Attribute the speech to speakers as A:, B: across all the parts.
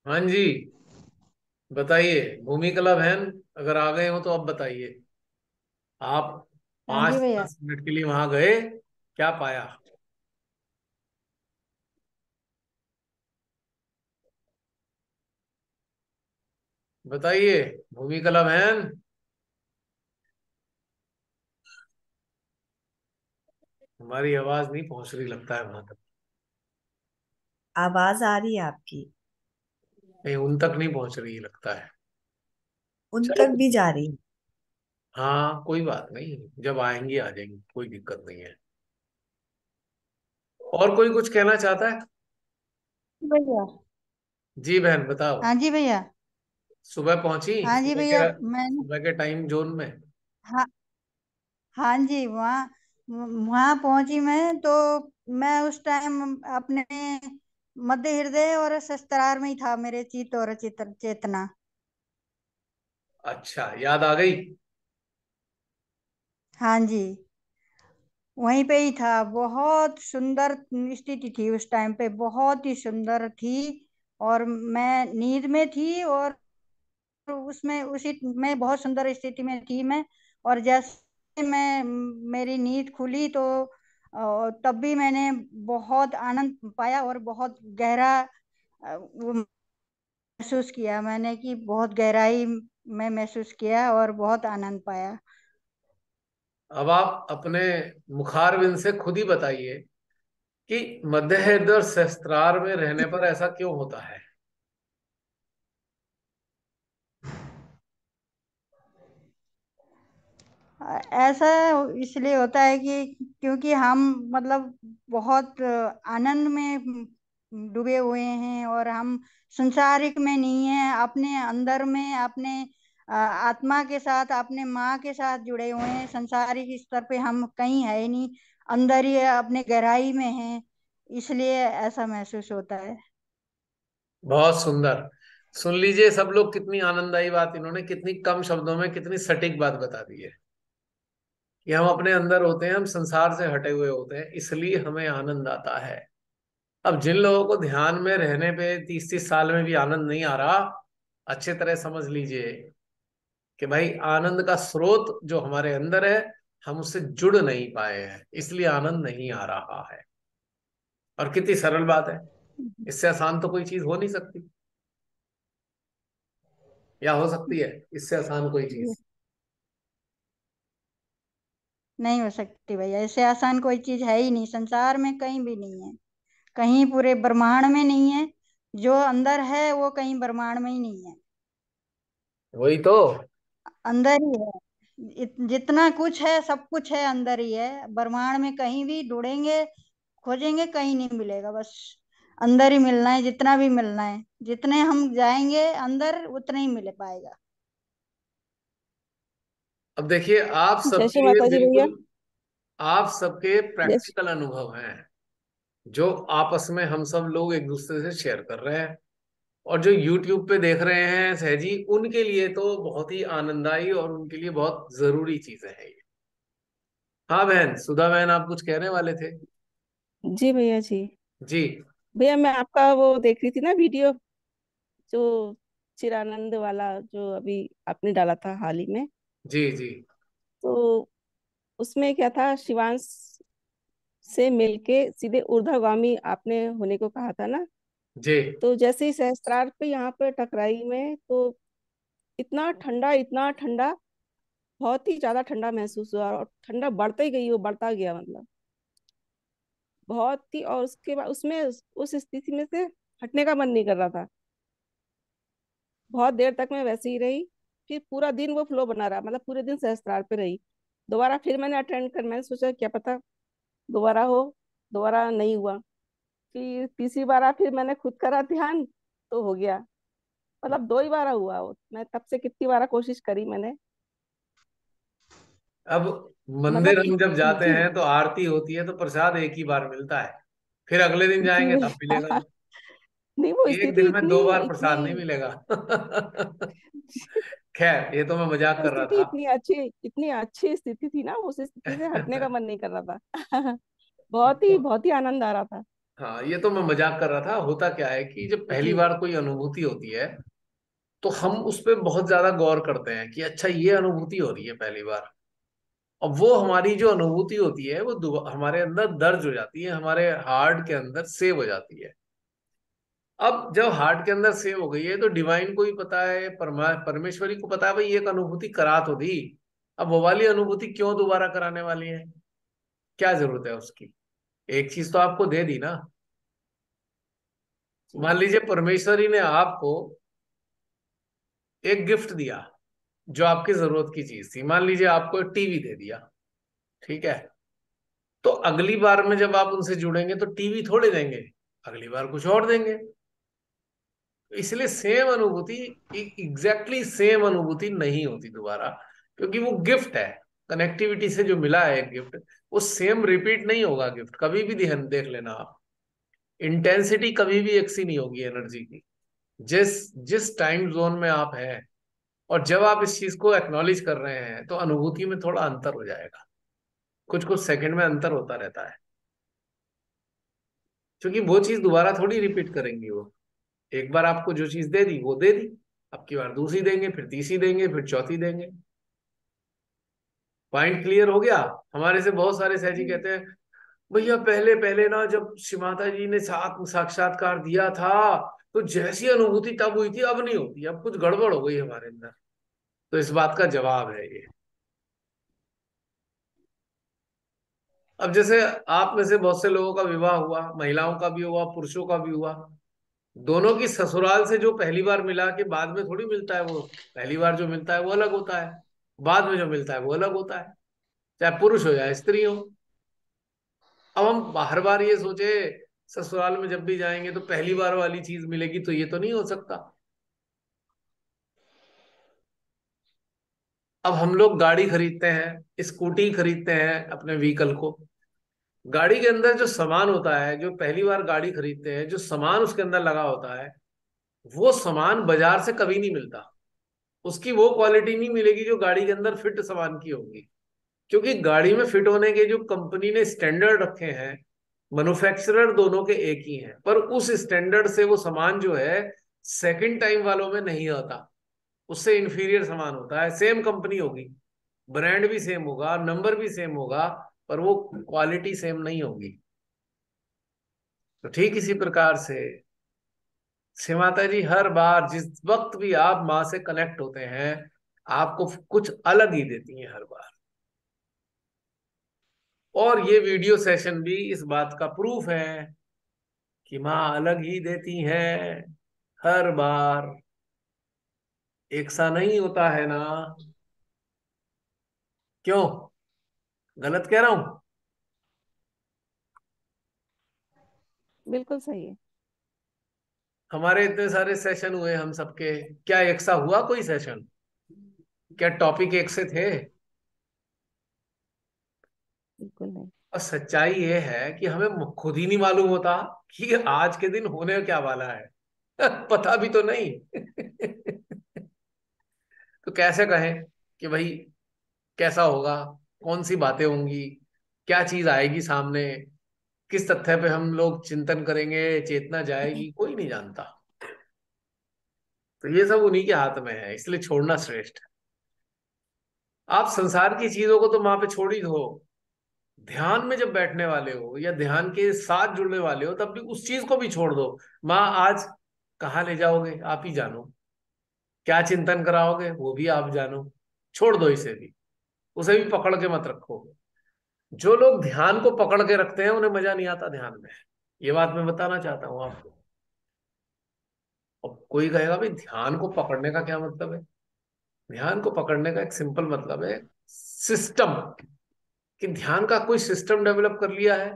A: हाँ जी। बताइए भूमि कला बहन। अगर आ गए हो तो अब बताइए। आप
B: हाँ
A: पांच
B: जी भैया।
A: 10 मिनट के लिए वहां गए, क्या पाया? बताइए भूमि कला बहन। हमारी आवाज नहीं पहुंच रही लगता है वहां तक।
B: आवाज आ रही है आपकी।
A: नहीं, उन तक नहीं पहुंच रही लगता है।
B: उन
A: चलो,
B: तक भी जा रही है।
A: हाँ कोई बात नहीं। जब आएंगी आ जाएंगी, कोई दिक्कत नहीं है। और कोई कुछ कहना चाहता है?
B: भैया।
A: जी बहन बताओ।
B: हाँ जी भैया।
A: सुबह पहुंची?
B: हाँ जी भैया मैंने।
A: सुबह के टाइम जोन में?
B: हाँ। हाँ जी वहाँ वहाँ पहुंची मैं तो। मैं उस टाइम अपने मध्य हृदय और शस्त्रार में ही था, मेरे चित्त और चेतना।
A: अच्छा, याद आ गई?
B: हाँ जी। वहीं पे ही था। बहुत सुंदर स्थिति थी उस टाइम पे, बहुत ही सुंदर थी। और मैं नींद में थी, और उसमें उसी में बहुत सुंदर स्थिति में थी मैं। और जैसे मैं मेरी नींद खुली तो तब भी मैंने बहुत आनंद पाया, और बहुत गहरा वो महसूस किया मैंने, कि बहुत गहराई में महसूस किया और बहुत आनंद पाया।
A: अब आप अपने मुखारबिंद से खुद ही बताइए कि मध्य हृदय और सहस्त्रार में रहने पर ऐसा क्यों होता है?
B: ऐसा इसलिए होता है कि क्योंकि हम मतलब बहुत आनंद में डूबे हुए हैं, और हम संसारिक में नहीं है, अपने अंदर में अपने आत्मा के साथ, अपने माँ के साथ जुड़े हुए हैं। संसारिक स्तर पे हम कहीं है ही नहीं, अंदर ही अपने गहराई में हैं। इसलिए ऐसा महसूस होता है।
A: बहुत सुंदर। सुन लीजिए सब लोग, कितनी आनंददायी बात इन्होंने कितनी कम शब्दों में कितनी सटीक बात बता दी है कि हम अपने अंदर होते हैं, हम संसार से हटे हुए होते हैं, इसलिए हमें आनंद आता है। अब जिन लोगों को ध्यान में रहने पे 30-30 साल में भी आनंद नहीं आ रहा, अच्छे तरह समझ लीजिए कि भाई आनंद का स्रोत जो हमारे अंदर है, हम उससे जुड़ नहीं पाए हैं, इसलिए आनंद नहीं आ रहा है। और कितनी सरल बात है। इससे आसान तो कोई चीज हो नहीं सकती। या हो सकती है इससे आसान कोई चीज?
B: नहीं हो सकती भैया, इससे आसान कोई चीज है ही नहीं, संसार में कहीं भी नहीं है। कहीं पूरे ब्रह्मांड में नहीं है। जो अंदर है वो कहीं ब्रह्मांड में ही नहीं है।
A: वही तो।
B: अंदर ही है। जितना कुछ है सब कुछ है, अंदर ही है। ब्रह्मांड में कहीं भी ढूंढेंगे, खोजेंगे, कहीं नहीं मिलेगा। बस अंदर ही मिलना है, जितना भी मिलना है। जितने हम जाएंगे अंदर उतना ही मिल पाएगा।
A: अब देखिए, आप
B: जय श्री
A: सबके ये
B: माता जी भैया।
A: बिल्कुल, आप सबके
B: जय
A: प्रैक्टिकल अनुभव हैं जो आपस में हम सब लोग एक दूसरे से शेयर कर रहे हैं। और जो YouTube पे देख रहे हैं सहजी, उनके लिए तो बहुत ही आनंददायी और उनके लिए बहुत जरूरी चीजें हैं ये। हाँ बहन, सुधा बहन, आप कुछ कहने वाले थे?
C: जी भैया जी।
A: जी।
C: भैया मैं आपका वो देख रही थी ना वीडियो, जो चिरानंद वाला जो अभी आपने डाला था हाल ही में।
A: जी। जी।
C: तो उसमें क्या था, शिवांश से मिलके सीधे ऊर्ध्वगामी आपने होने को कहा था ना।
A: जी।
C: तो जैसे ही सहस्त्रार पे यहाँ पे टकराई में, तो इतना ठंडा, इतना ठंडा, बहुत ही ज्यादा ठंडा महसूस हुआ, और ठंडा बढ़ता ही गई, वो बढ़ता गया मतलब बहुत ही। और उसके बाद उसमें उस स्थिति में से हटने का मन नहीं कर रहा था। बहुत देर तक मैं वैसे ही रही। फिर पूरा दिन वो फ्लो बना रहा, मतलब पूरे दिन सहस्त्रार पे रही। दोबारा फिर मैंने अटेंड कर, मैंने सोचा क्या पता दोबारा हो। दोबारा नहीं हुआ। फिर तीसरी बार फिर मैंने खुद करा ध्यान, तो हो गया। मतलब 2 ही बार हुआ वो, मैं तब से कितनी बार कोशिश करी मैंने।
A: अब मंदिर
C: मतलब
A: हम जब जाते
C: जी।
A: हैं तो आरती होती है तो प्रसाद एक ही बार मिलता है। फिर अगले दिन
C: जी
A: जाएंगे तब मिलेगा।
C: भैया। नहीं वो
A: एक
C: स्थिति
A: दिन में दो
C: इतनी
A: बार
C: इतनी
A: प्रसाद नहीं मिलेगा। खैर, ये तो मैं मजाक
C: वो
A: कर रहा
C: स्थिति
A: था।
C: इतनी अच्छी स्थिति थी ना, उस स्थिति से हटने का मन नहीं कर रहा था। बहुत ही
A: तो
C: बहुत ही आनंद आ रहा था।
A: हाँ, ये तो मैं मजाक कर रहा था। होता क्या है कि जब पहली
C: जी।
A: बार कोई अनुभूति होती है तो हम उस पर बहुत ज्यादा गौर करते हैं कि अच्छा ये अनुभूति हो रही है पहली बार। और वो हमारी जो अनुभूति होती है वो हमारे अंदर दर्ज हो जाती है, हमारे हार्ट के अंदर सेव हो जाती है। अब जब हार्ट के अंदर सेव हो गई है तो डिवाइन को ही पता है, परमेश्वरी को पता है भाई एक अनुभूति करा तो दी। अब वो वाली अनुभूति क्यों दोबारा कराने वाली है? क्या जरूरत है उसकी? एक चीज तो आपको दे दी ना।
C: जी।
A: मान लीजिए परमेश्वरी ने आपको एक गिफ्ट दिया जो आपकी जरूरत की चीज थी। मान लीजिए आपको एक टीवी दे दिया, ठीक है। तो अगली बार में जब आप उनसे जुड़ेंगे तो टीवी थोड़े देंगे, अगली बार कुछ और देंगे। इसलिए सेम अनुभूति, एग्जैक्टली सेम अनुभूति नहीं होती दोबारा, क्योंकि वो गिफ्ट है। कनेक्टिविटी से जो मिला है गिफ्ट, वो सेम रिपीट नहीं होगा। गिफ्ट कभी भी ध्यान देख लेना आप, इंटेंसिटी कभी भी एक सी नहीं होगी एनर्जी की। जिस जिस टाइम जोन में आप हैं और जब आप इस चीज को एक्नॉलेज कर रहे हैं तो अनुभूति में थोड़ा अंतर हो जाएगा। कुछ कुछ सेकंड में अंतर होता रहता है, क्योंकि वो चीज दोबारा थोड़ी रिपीट करेंगी वो। एक बार आपको जो चीज दे दी वो दे दी, अब की बार दूसरी देंगे, फिर तीसरी देंगे, फिर चौथी देंगे। पॉइंट क्लियर हो गया? हमारे से बहुत सारे सहजी कहते हैं भैया पहले पहले ना जब श्री माता जी ने साक्षात्कार दिया था तो जैसी अनुभूति तब हुई थी अब नहीं होती, अब कुछ गड़बड़ हो गई हमारे अंदर। तो इस बात का जवाब है ये। अब जैसे आप में से बहुत से लोगों का विवाह हुआ, महिलाओं का भी हुआ, पुरुषों का भी हुआ। दोनों की ससुराल से जो पहली बार मिला के बाद में थोड़ी मिलता है वो। पहली बार जो मिलता है वो अलग होता है, बाद में जो मिलता है वो अलग होता है, चाहे पुरुष हो चाहे स्त्री हो। अब हम हर बार ये सोचे ससुराल में जब भी जाएंगे तो पहली बार वाली चीज मिलेगी, तो ये तो नहीं हो सकता। अब हम लोग गाड़ी खरीदते हैं, स्कूटी खरीदते हैं, अपने व्हीकल को। गाड़ी के अंदर जो सामान होता है, जो पहली बार गाड़ी खरीदते हैं, जो सामान उसके अंदर लगा होता है, वो सामान बाजार से कभी नहीं मिलता। उसकी वो क्वालिटी नहीं मिलेगी जो गाड़ी के अंदर फिट सामान की होगी। क्योंकि गाड़ी में फिट होने के जो कंपनी ने स्टैंडर्ड रखे हैं, मैन्युफैक्चरर दोनों के एक ही हैं, पर उस स्टैंडर्ड से वो सामान जो है सेकंड टाइम वालों में नहीं आता। उससे इंफीरियर सामान होता है। सेम कंपनी होगी, ब्रांड भी सेम होगा, नंबर भी सेम होगा, पर वो क्वालिटी सेम नहीं होगी। तो ठीक इसी प्रकार से श्री माता जी हर बार जिस वक्त भी आप माँ से कनेक्ट होते हैं, आपको कुछ अलग ही देती हैं हर बार। और ये वीडियो सेशन भी इस बात का प्रूफ है कि माँ अलग ही देती हैं हर बार। एक सा नहीं होता है ना? क्यों? गलत कह रहा हूं?
C: बिल्कुल सही है।
A: हमारे इतने सारे सेशन हुए हम सबके, क्या एक सा हुआ कोई सेशन? क्या टॉपिक एक से थे?
C: बिल्कुल नहीं।
A: और सच्चाई ये है कि हमें खुद ही नहीं मालूम होता कि आज के दिन होने क्या वाला है। पता भी तो नहीं। तो कैसे कहें कि भाई कैसा होगा, कौन सी बातें होंगी, क्या चीज आएगी सामने, किस तथ्य पे हम लोग चिंतन करेंगे, चेतना जाएगी, कोई नहीं जानता। तो ये सब उन्हीं के हाथ में है, इसलिए छोड़ना श्रेष्ठ है। आप संसार की चीजों को तो वहां पे छोड़ ही दो। ध्यान में जब बैठने वाले हो या ध्यान के साथ जुड़ने वाले हो तब भी उस चीज को भी छोड़ दो। माँ आज कहाँ ले जाओगे आप ही जानो, क्या चिंतन कराओगे वो भी आप जानो। छोड़ दो इसे भी, उसे भी पकड़ के मत रखो। जो लोग ध्यान को पकड़ के रखते हैं उन्हें मजा नहीं आता ध्यान में। ये बात मैं बताना चाहता हूँ आपको। और कोई कहेगा भाई ध्यान को पकड़ने का क्या मतलब है? ध्यान को पकड़ने का एक सिंपल मतलब है सिस्टम। कि ध्यान का कोई सिस्टम डेवलप कर लिया है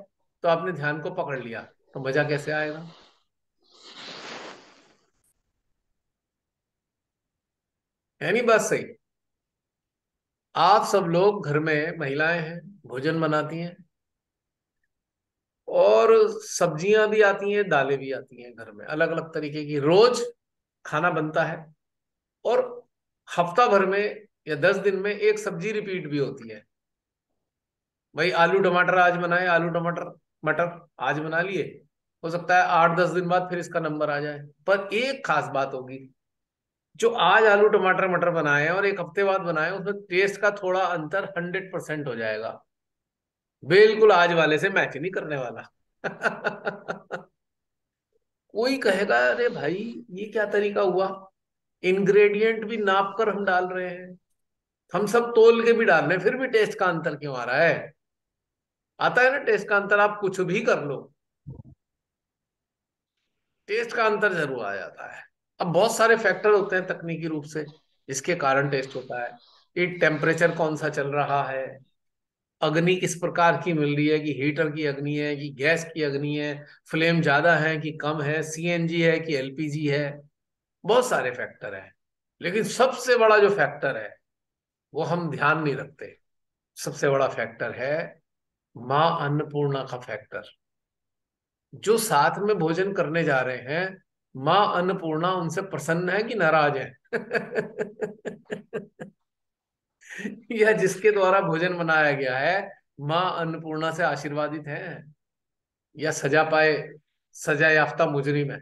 A: तो आपने ध्यान को पकड़ लिया, तो मजा कैसे आएगा? है नहीं बात सही? आप सब लोग घर में महिलाएं हैं, भोजन बनाती हैं, और सब्जियां भी आती हैं, दालें भी आती हैं, घर में अलग अलग तरीके की रोज खाना बनता है। और हफ्ता भर में या 10 दिन में एक सब्जी रिपीट भी होती है। भाई आलू टमाटर आज बनाए, आलू टमाटर मटर आज बना लिए, हो सकता है 8-10 दिन बाद फिर इसका नंबर आ जाए। पर एक खास बात होगी, जो आज आलू टमाटर मटर बनाए हैं और एक हफ्ते बाद बनाए हैं, उसमें टेस्ट का थोड़ा अंतर 100% हो जाएगा। बिल्कुल आज वाले से मैच नहीं करने वाला। कोई कहेगा अरे भाई ये क्या तरीका हुआ, इंग्रेडिएंट भी नाप कर हम डाल रहे हैं, हम सब तोल के भी डाल रहे हैं, फिर भी टेस्ट का अंतर क्यों आ रहा है? आता है ना टेस्ट का अंतर, आप कुछ भी कर लो, टेस्ट का अंतर जरूर आ जाता है। अब बहुत सारे फैक्टर होते हैं तकनीकी रूप से जिसके कारण टेस्ट होता है। ये टेम्परेचर कौन सा चल रहा है, अग्नि किस प्रकार की मिल रही है, कि हीटर की अग्नि है कि गैस की अग्नि है, फ्लेम ज्यादा है कि कम है, सीएनजी है कि एलपीजी है, बहुत सारे फैक्टर हैं। लेकिन सबसे बड़ा जो फैक्टर है वो हम ध्यान नहीं रखते, सबसे बड़ा फैक्टर है माँ अन्नपूर्णा का फैक्टर। जो साथ में भोजन करने जा रहे हैं, माँ अन्नपूर्णा उनसे प्रसन्न है कि नाराज है? या जिसके द्वारा भोजन बनाया गया है, माँ अन्नपूर्णा से आशीर्वादित है, या सजा पाए, सजा याफ्ता मुजरिम है?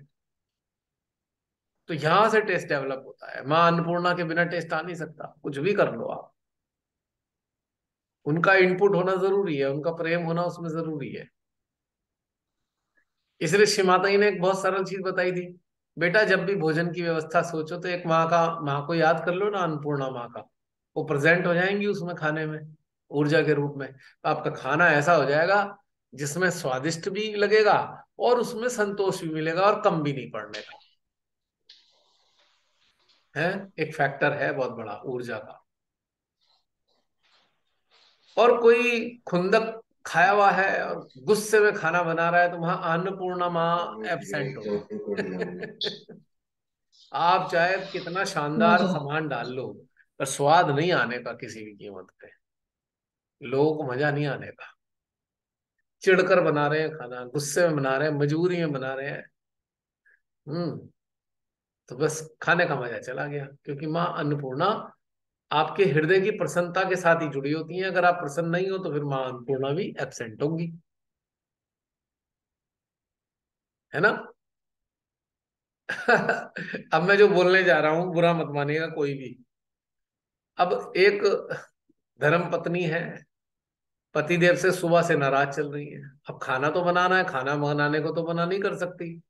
A: तो यहां से टेस्ट डेवलप होता है। माँ अन्नपूर्णा के बिना टेस्ट आ नहीं सकता, कुछ भी कर लो आप। उनका इनपुट होना जरूरी है, उनका प्रेम होना उसमें जरूरी है। इसलिए श्रीमाता जी ने एक बहुत सरल चीज बताई थी, बेटा जब भी भोजन की व्यवस्था सोचो तो एक माँ को याद कर लो ना, अन्नपूर्णा माँ का। वो प्रेजेंट हो जाएंगी उसमें खाने में, ऊर्जा के रूप में। आपका खाना ऐसा हो जाएगा जिसमें स्वादिष्ट भी लगेगा और उसमें संतोष भी मिलेगा और कम भी नहीं पड़ने का। है, एक फैक्टर है बहुत बड़ा ऊर्जा का। और कोई खुंदक खाया हुआ है और गुस्से में खाना बना रहा है, तो वहां अन्नपूर्णा माँ एब्सेंट होगी। आप चाहे कितना शानदार
B: मुझे
A: सामान डाल लो, पर स्वाद नहीं आने का किसी भी कीमत पे, लोगों को मजा नहीं आने का। चिढ़कर बना रहे हैं खाना, गुस्से में बना रहे हैं, मजबूरी में बना रहे हैं, हम्म, तो बस खाने का मजा चला गया। क्योंकि माँ अन्नपूर्णा आपके हृदय की प्रसन्नता के साथ ही जुड़ी होती है। अगर आप प्रसन्न नहीं हो तो फिर माँ अन्नपूर्णा भी एब्सेंट होंगी, है ना? अब मैं जो बोलने जा रहा हूं बुरा मत मानिएगा कोई भी। अब एक धर्म पत्नी है, पतिदेव से सुबह से नाराज चल रही है। अब खाना तो बनाना है, खाना बनाने को तो मना नहीं कर सकती।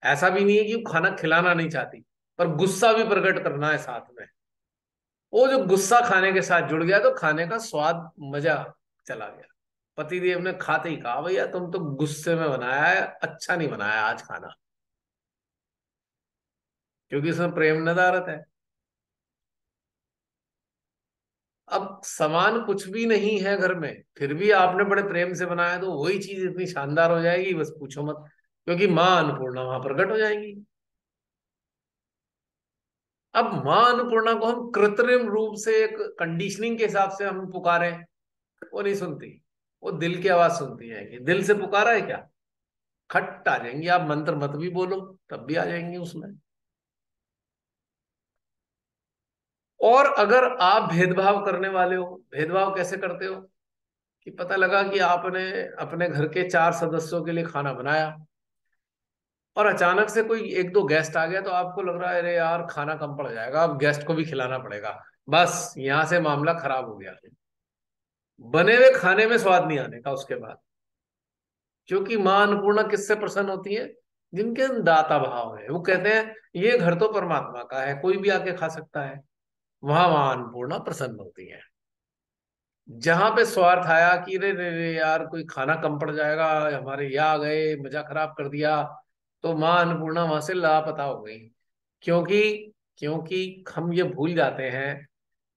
A: ऐसा भी नहीं है कि वो खाना खिलाना नहीं चाहती, पर गुस्सा भी प्रकट करना है साथ में। वो जो गुस्सा खाने के साथ जुड़ गया तो खाने का स्वाद, मजा चला गया। पतिदेव ने खाते ही कहा भैया तुम तो गुस्से में बनाया है, अच्छा नहीं बनाया आज खाना। क्योंकि उसमें प्रेम नदारत है। अब सामान कुछ भी नहीं है घर में, फिर भी आपने बड़े प्रेम से बनाया तो वही चीज इतनी शानदार हो जाएगी, बस पूछो मत। क्योंकि माँ अन्नपूर्णा वहां प्रकट हो जाएंगी। अब माँ अन्नपूर्णा को हम कृत्रिम रूप से एक कंडीशनिंग के हिसाब से हम पुकारें, वो नहीं सुनती। वो दिल की आवाज सुनती है, कि दिल से पुकारा है क्या, खट आ जाएंगी। आप मंत्र मत भी बोलो तब भी आ जाएंगी उसमें। और अगर आप भेदभाव करने वाले हो, भेदभाव कैसे करते हो, कि पता लगा कि आपने अपने घर के 4 सदस्यों के लिए खाना बनाया और अचानक से कोई 1-2 गेस्ट आ गया, तो आपको लग रहा है अरे यार खाना कम पड़ जाएगा, अब गेस्ट को भी खिलाना पड़ेगा। बस यहां से मामला खराब हो गया। बने हुए खाने में स्वाद नहीं आने का उसके बाद। क्योंकि माँ अन्नपूर्णा किससे प्रसन्न होती है, जिनके दाता भाव है। वो कहते हैं ये घर तो परमात्मा का है, कोई भी आके खा सकता है। वहां माँ अन्नपूर्णा प्रसन्न होती है। जहां पे स्वार्थ आया कि रे रे रे यार कोई खाना कम पड़ जाएगा, हमारे ये आ गए मजा खराब कर दिया, तो माँ अन्नपूर्णा वहां से लापता हो गई। क्योंकि क्योंकि हम ये भूल जाते हैं,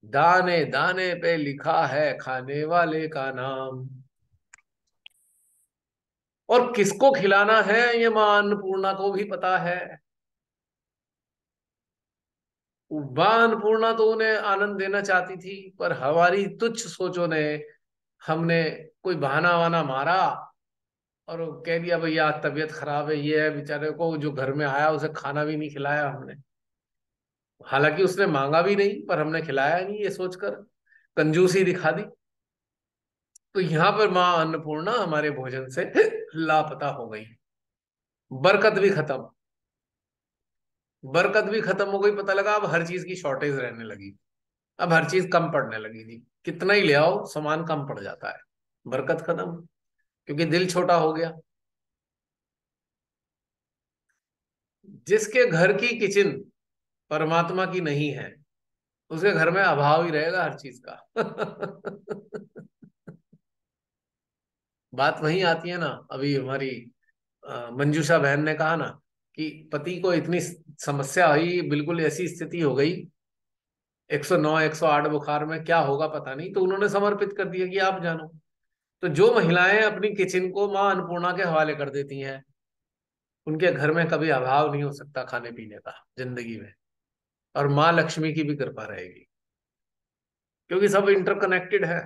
A: दाने दाने पे लिखा है खाने वाले का नाम। और किसको खिलाना है ये माँ अन्नपूर्णा को भी पता है। माँ अन्नपूर्णा तो उन्हें आनंद देना चाहती थी, पर हमारी तुच्छ सोचों ने, हमने कोई बहाना वाना मारा और वो कह दिया भैया तबीयत खराब है, ये है, बेचारे को जो घर में आया उसे खाना भी नहीं खिलाया हमने। हालांकि उसने मांगा भी नहीं, पर हमने खिलाया नहीं, ये सोचकर कंजूसी दिखा दी। तो यहाँ पर माँ अन्नपूर्णा हमारे भोजन से लापता हो गई। बरकत भी खत्म। बरकत भी खत्म हो गई, पता लगा अब हर चीज की शॉर्टेज रहने लगी। अब हर चीज कम पड़ने लगी थी, कितना ही ले आओ सामान कम पड़ जाता है। बरकत खत्म, क्योंकि दिल छोटा हो गया। जिसके घर की किचन परमात्मा की नहीं है, उसके घर में अभाव ही रहेगा हर चीज का। बात वही आती है ना। अभी हमारी मंजूषा बहन ने कहा ना कि पति को इतनी समस्या हुई, बिल्कुल ऐसी स्थिति हो गई, 109 108 बुखार में, क्या होगा पता नहीं, तो उन्होंने समर्पित कर दिया कि आप जानो। तो जो महिलाएं अपनी किचन को माँ अन्नपूर्णा के हवाले कर देती हैं, उनके घर में कभी अभाव नहीं हो सकता खाने पीने का जिंदगी में। और माँ लक्ष्मी की भी कृपा रहेगी, क्योंकि सब इंटरकनेक्टेड है।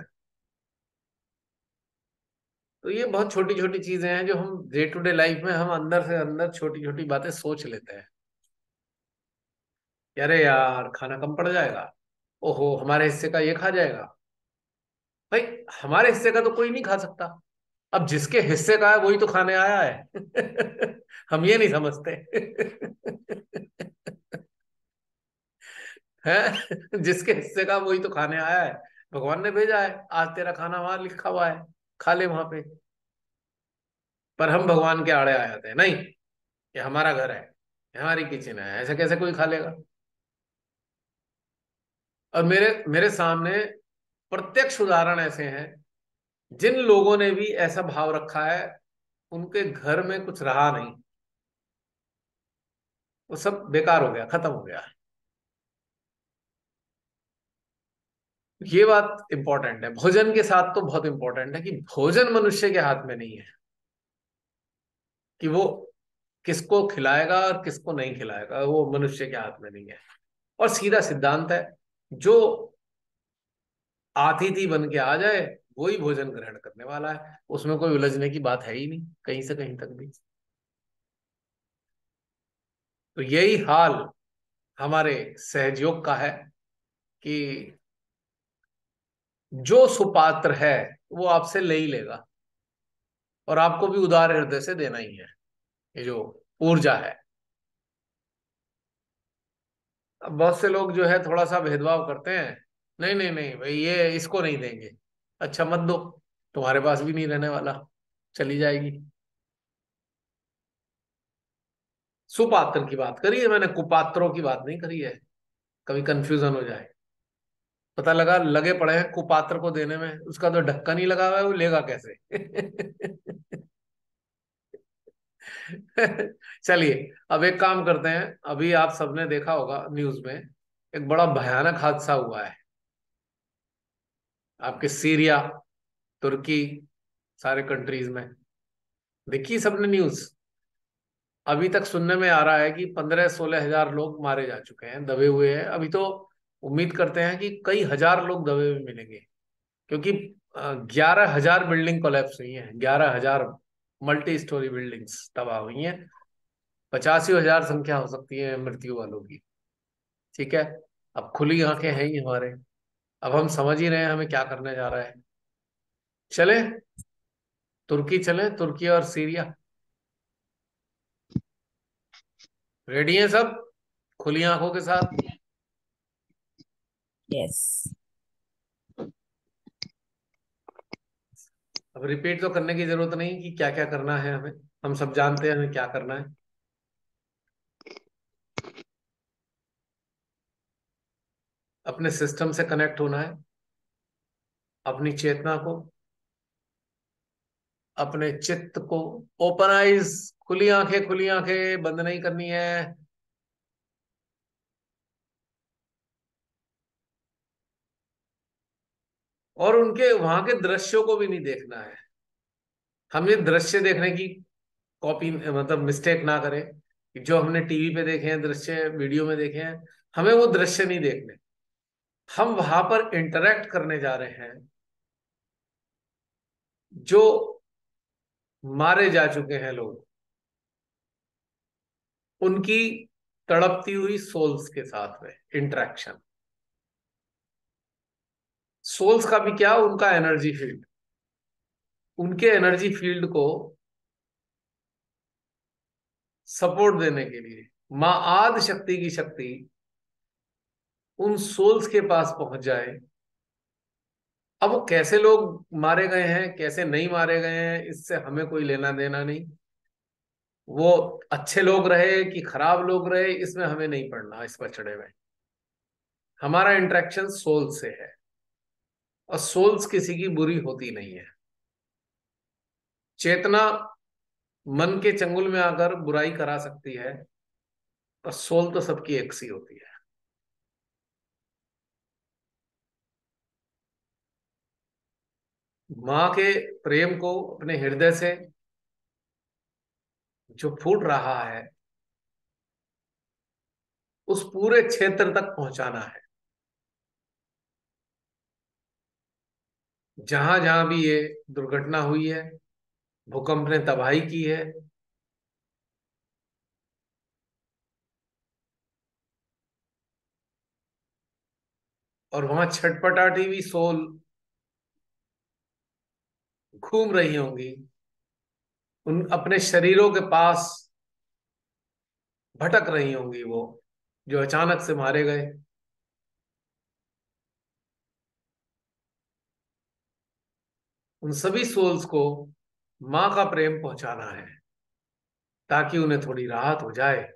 A: तो ये बहुत छोटी छोटी चीजें हैं जो हम डे टू डे लाइफ में हम अंदर से अंदर छोटी छोटी बातें सोच लेते हैं कि अरे यार खाना कम पड़ जाएगा, ओहो हमारे हिस्से का ये खा जाएगा। भाई हमारे हिस्से का तो कोई नहीं खा सकता। अब जिसके हिस्से का है वही तो खाने आया है। हम ये नहीं समझते। है, जिसके हिस्से का वही तो खाने आया है। भगवान ने भेजा है, आज तेरा खाना वहां लिखा हुआ है, खा ले वहां पे। पर हम भगवान के आड़े आ जाते हैं, नहीं ये हमारा घर है, ये हमारी किचन है, ऐसे कैसे कोई खा लेगा। और मेरे मेरे सामने प्रत्यक्ष उदाहरण ऐसे हैं, जिन लोगों ने भी ऐसा भाव रखा है, उनके घर में कुछ रहा नहीं, वो सब बेकार हो गया, खत्म हो गया। ये बात इंपॉर्टेंट है, भोजन के साथ तो बहुत इंपॉर्टेंट है कि भोजन मनुष्य के हाथ में नहीं है कि वो किसको खिलाएगा और किसको नहीं खिलाएगा, वो मनुष्य के हाथ में नहीं है। और सीधा सिद्धांत है, जो अतिथि बन के आ जाए वही भोजन ग्रहण करने वाला है, उसमें कोई उलझने की बात है ही नहीं कहीं से कहीं तक भी। तो यही हाल हमारे सहजयोग का है कि जो सुपात्र है वो आपसे ले ही लेगा, और आपको भी उदार हृदय से देना ही है। ये जो ऊर्जा है, अब बहुत से लोग जो है थोड़ा सा भेदभाव करते हैं, नहीं नहीं नहीं भाई ये इसको नहीं देंगे, अच्छा मत दो, तुम्हारे पास भी नहीं रहने वाला, चली जाएगी। सुपात्र की बात करी है मैंने, कुपात्रों की बात नहीं करी है, कभी कंफ्यूजन हो जाए। पता लगा लगे पड़े हैं कुपात्र को देने में, उसका तो ढक्कन ही लगा हुआ है, वो लेगा कैसे। चलिए, अब एक काम करते हैं, अभी आप सबने देखा होगा न्यूज में एक बड़ा भयानक हादसा हुआ है आपके सीरिया, तुर्की, सारे कंट्रीज में। देखी सबने न्यूज? अभी तक सुनने में आ रहा है कि 15-16 हजार लोग मारे जा चुके हैं, दबे हुए हैं अभी तो। उम्मीद करते हैं कि कई हजार लोग दबे हुए मिलेंगे, क्योंकि 11 हजार बिल्डिंग कोलैप्स हुई हैं, 11 हजार मल्टी स्टोरी बिल्डिंग्स तबाह हुई हैं। 85 हजार संख्या हो सकती है मृत्यु वालों की। ठीक है, अब खुली आंखें हैं ही हमारे, अब हम समझ ही रहे हैं हमें क्या करने जा रहा है। चले, तुर्की चले, तुर्की और सीरिया। रेडी हैं सब, खुली आंखों के साथ?
C: यस।
A: अब रिपीट तो करने की जरूरत नहीं कि क्या क्या करना है हमें, हम सब जानते हैं हमें क्या करना है। अपने सिस्टम से कनेक्ट होना है, अपनी चेतना को, अपने चित्त को, ओपन आइज, खुली आंखें, खुली आंखें बंद नहीं करनी है। और उनके वहां के दृश्यों को भी नहीं देखना है। हम ये दृश्य देखने की कॉपी मतलब मिस्टेक ना करें कि जो हमने टीवी पे देखे हैं दृश्य, वीडियो में देखे हैं, हमें वो दृश्य नहीं देखने। हम वहां पर इंटरेक्ट करने जा रहे हैं जो मारे जा चुके हैं लोग, उनकी तड़पती हुई सोल्स के साथ में इंटरेक्शन। सोल्स का भी क्या, उनका एनर्जी फील्ड, उनके एनर्जी फील्ड को सपोर्ट देने के लिए, माँ आदि शक्ति की शक्ति उन सोल्स के पास पहुंच जाए। अब वो कैसे लोग मारे गए हैं, कैसे नहीं मारे गए हैं, इससे हमें कोई लेना देना नहीं। वो अच्छे लोग रहे कि खराब लोग रहे, इसमें हमें नहीं पड़ना इस पचड़े में। हमारा इंटरेक्शन सोल से है, और सोल्स किसी की बुरी होती नहीं है। चेतना मन के चंगुल में आकर बुराई करा सकती है, पर सोल तो सबकी एक सी होती है। माँ के प्रेम को अपने हृदय से जो फूट रहा है, उस पूरे क्षेत्र तक पहुंचाना है। जहां जहां भी ये दुर्घटना हुई है, भूकंप ने तबाही की है, और वहां छटपटाती हुई सोल घूम रही होंगी, उन अपने शरीरों के पास भटक रही होंगी, वो जो अचानक से मारे गए। उन सभी सोल्स को माँ का प्रेम पहुंचाना है, ताकि उन्हें थोड़ी राहत हो जाए।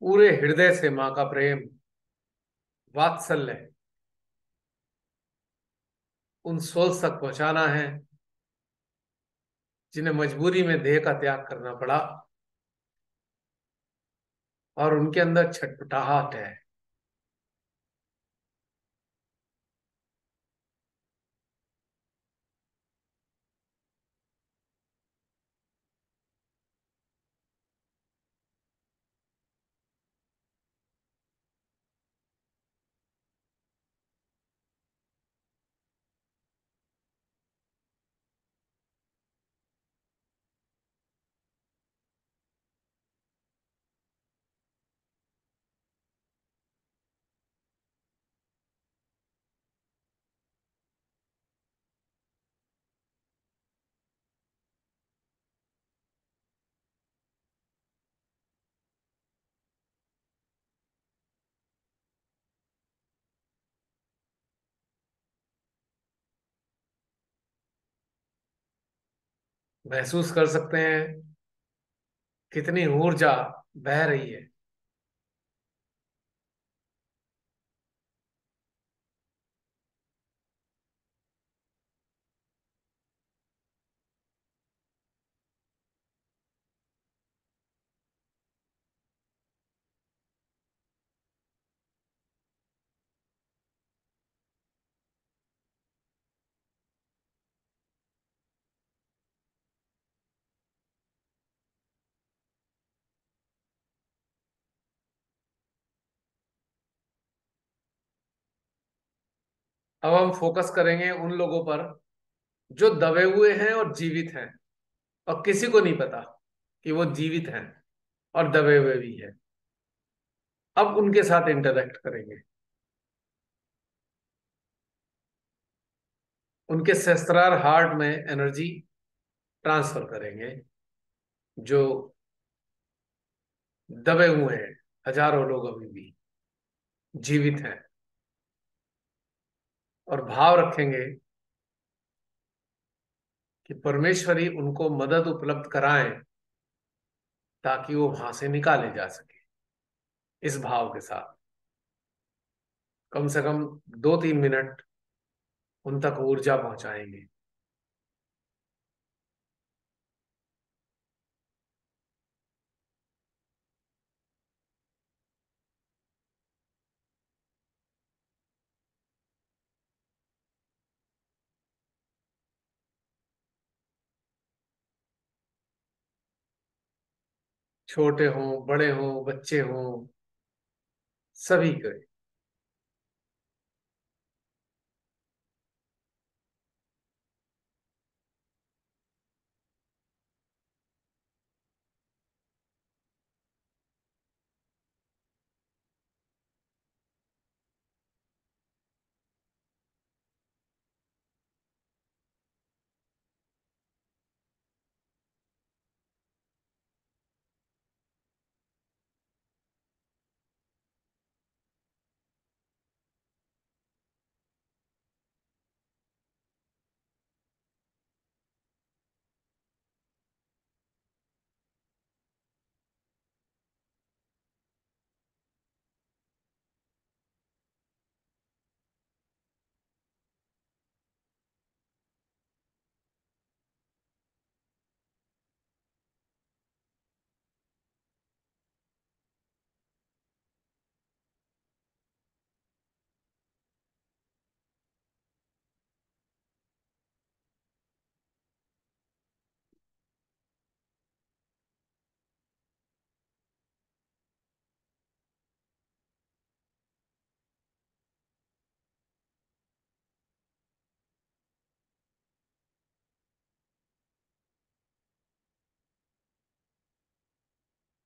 A: पूरे हृदय से माँ का प्रेम, वात्सल्य उन सोल्स तक पहुंचाना है, जिन्हें मजबूरी में देह का त्याग करना पड़ा, और उनके अंदर छटपटाहट है। महसूस कर सकते हैं कितनी ऊर्जा बह रही है। अब हम फोकस करेंगे उन लोगों पर जो दबे हुए हैं और जीवित हैं, और किसी को नहीं पता कि वो जीवित हैं और दबे हुए भी हैं। अब उनके साथ इंटरेक्ट करेंगे, उनके सहस्त्रार हार्ट में एनर्जी ट्रांसफर करेंगे, जो दबे हुए हैं। हजारों लोग अभी भी जीवित हैं, और भाव रखेंगे कि परमेश्वरी उनको मदद उपलब्ध कराएं, ताकि वो वहां से निकाले जा सके। इस भाव के साथ कम से कम 2-3 मिनट उन तक ऊर्जा पहुंचाएंगे। छोटे हों, बड़े हों, बच्चे हों, सभी के।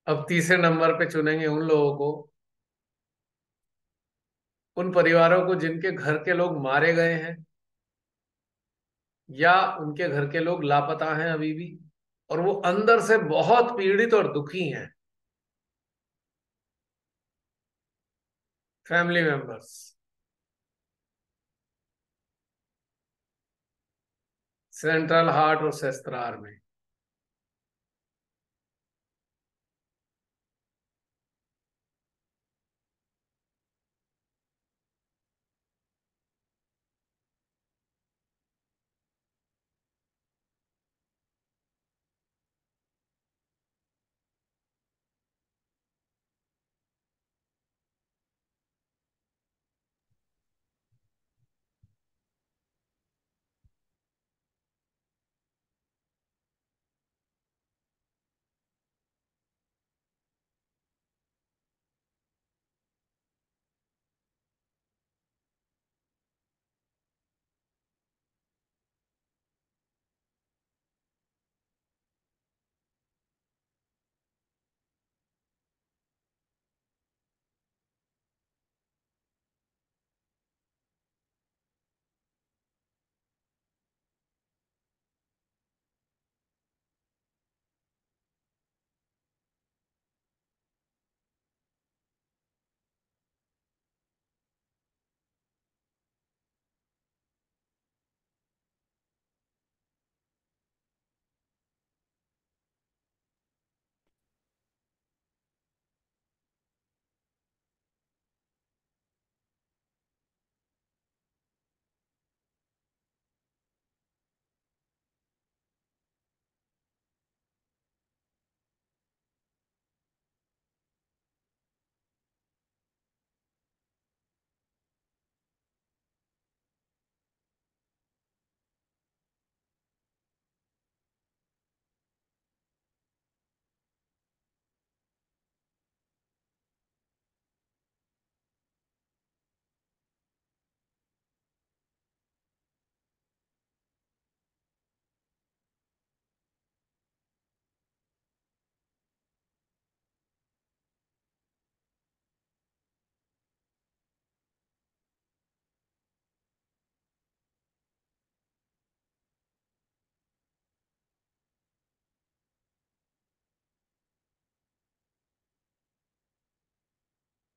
A: अब तीसरे नंबर पे चुनेंगे उन लोगों को, उन परिवारों को जिनके घर के लोग मारे गए हैं, या उनके घर के लोग लापता हैं अभी भी, और वो अंदर से बहुत पीड़ित और दुखी हैं। फैमिली मेंबर्स, सेंट्रल हार्ट और सहस्त्रार में।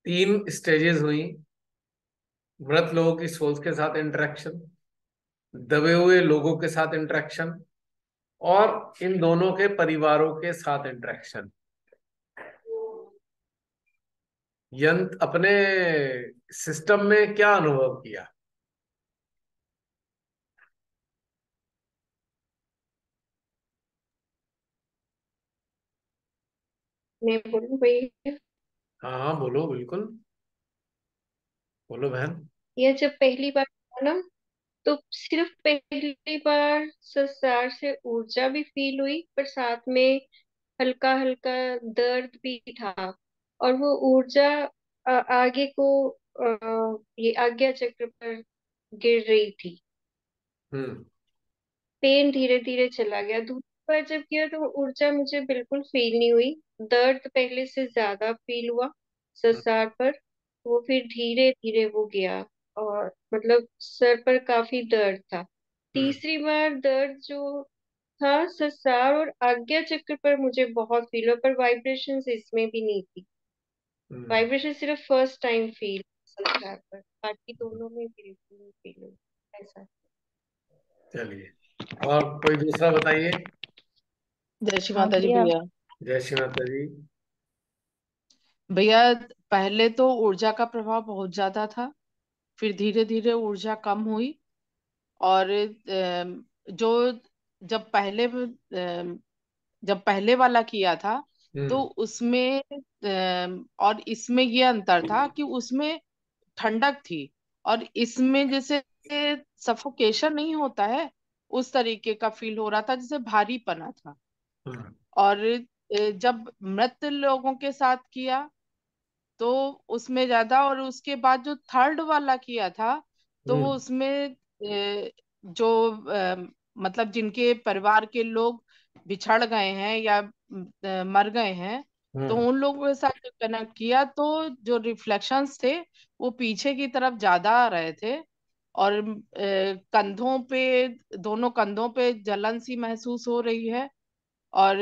A: 3 स्टेजेस हुई। मृत लोगों की सोल्स के साथ इंटरेक्शन, दबे हुए लोगों के साथ इंटरेक्शन, और इन दोनों के परिवारों के साथ इंटरेक्शन। यंत्र अपने सिस्टम में क्या अनुभव किया?
D: मैं बोलूं भाई?
A: हाँ हाँ, बोलो, बिल्कुल बोलो बहन।
D: ये जब पहली बार हुआ ना, तो सिर्फ पहली बार संसार से ऊर्जा भी फील हुई, पर साथ में हल्का हल्का दर्द भी था। और वो ऊर्जा आगे को ये आज्ञा चक्र पर गिर रही थी।
A: हम्म।
D: पेन धीरे धीरे चला गया। दूसरी बार जब किया तो वो ऊर्जा मुझे बिल्कुल फील नहीं हुई। दर्द पहले से ज्यादा फील हुआ सर पर। वो फिर धीरे धीरे वो गया। और मतलब सर पर काफी दर्द था।
A: हम्म।
D: तीसरी बार दर्द जो था ससार और आज्ञा चक्र पर मुझे बहुत फील हुआ, पर वाइब्रेशंस इसमें भी नहीं थी।
A: हम्म।
D: वाइब्रेशन सिर्फ फर्स्ट टाइम फील ससार पर, बाकी दोनों में बिल्कुल फील हुई ऐसा।
A: चलिए, और कोई दूसरा बताइए।
E: जय श्री
B: हाँ
E: माता जी
B: भैया।
E: भैया।
A: जय श्री माता जी।
E: भैया, पहले तो ऊर्जा का प्रभाव बहुत ज्यादा था, फिर धीरे धीरे ऊर्जा कम हुई। और जो जब पहले जब पहले वाला किया था तो
A: हम्म।
E: उसमें और इसमें ये अंतर था कि उसमें ठंडक थी, और इसमें जैसे सफोकेशन नहीं होता है, उस तरीके का फील हो रहा था, जैसे भारीपना था।
A: हम्म।
E: और जब मृत लोगों के साथ किया तो उसमें ज्यादा, और उसके बाद जो थर्ड वाला किया था तो वो
A: हम्म।
E: उसमें जो मतलब जिनके परिवार के लोग बिछड़ गए हैं या मर गए हैं, तो
A: हम्म।
E: उन लोगों के साथ जो कनेक्ट किया तो जो रिफ्लेक्शंस थे वो पीछे की तरफ ज्यादा आ रहे थे। और कंधों पे, दोनों कंधों पे जलन सी महसूस हो रही है। और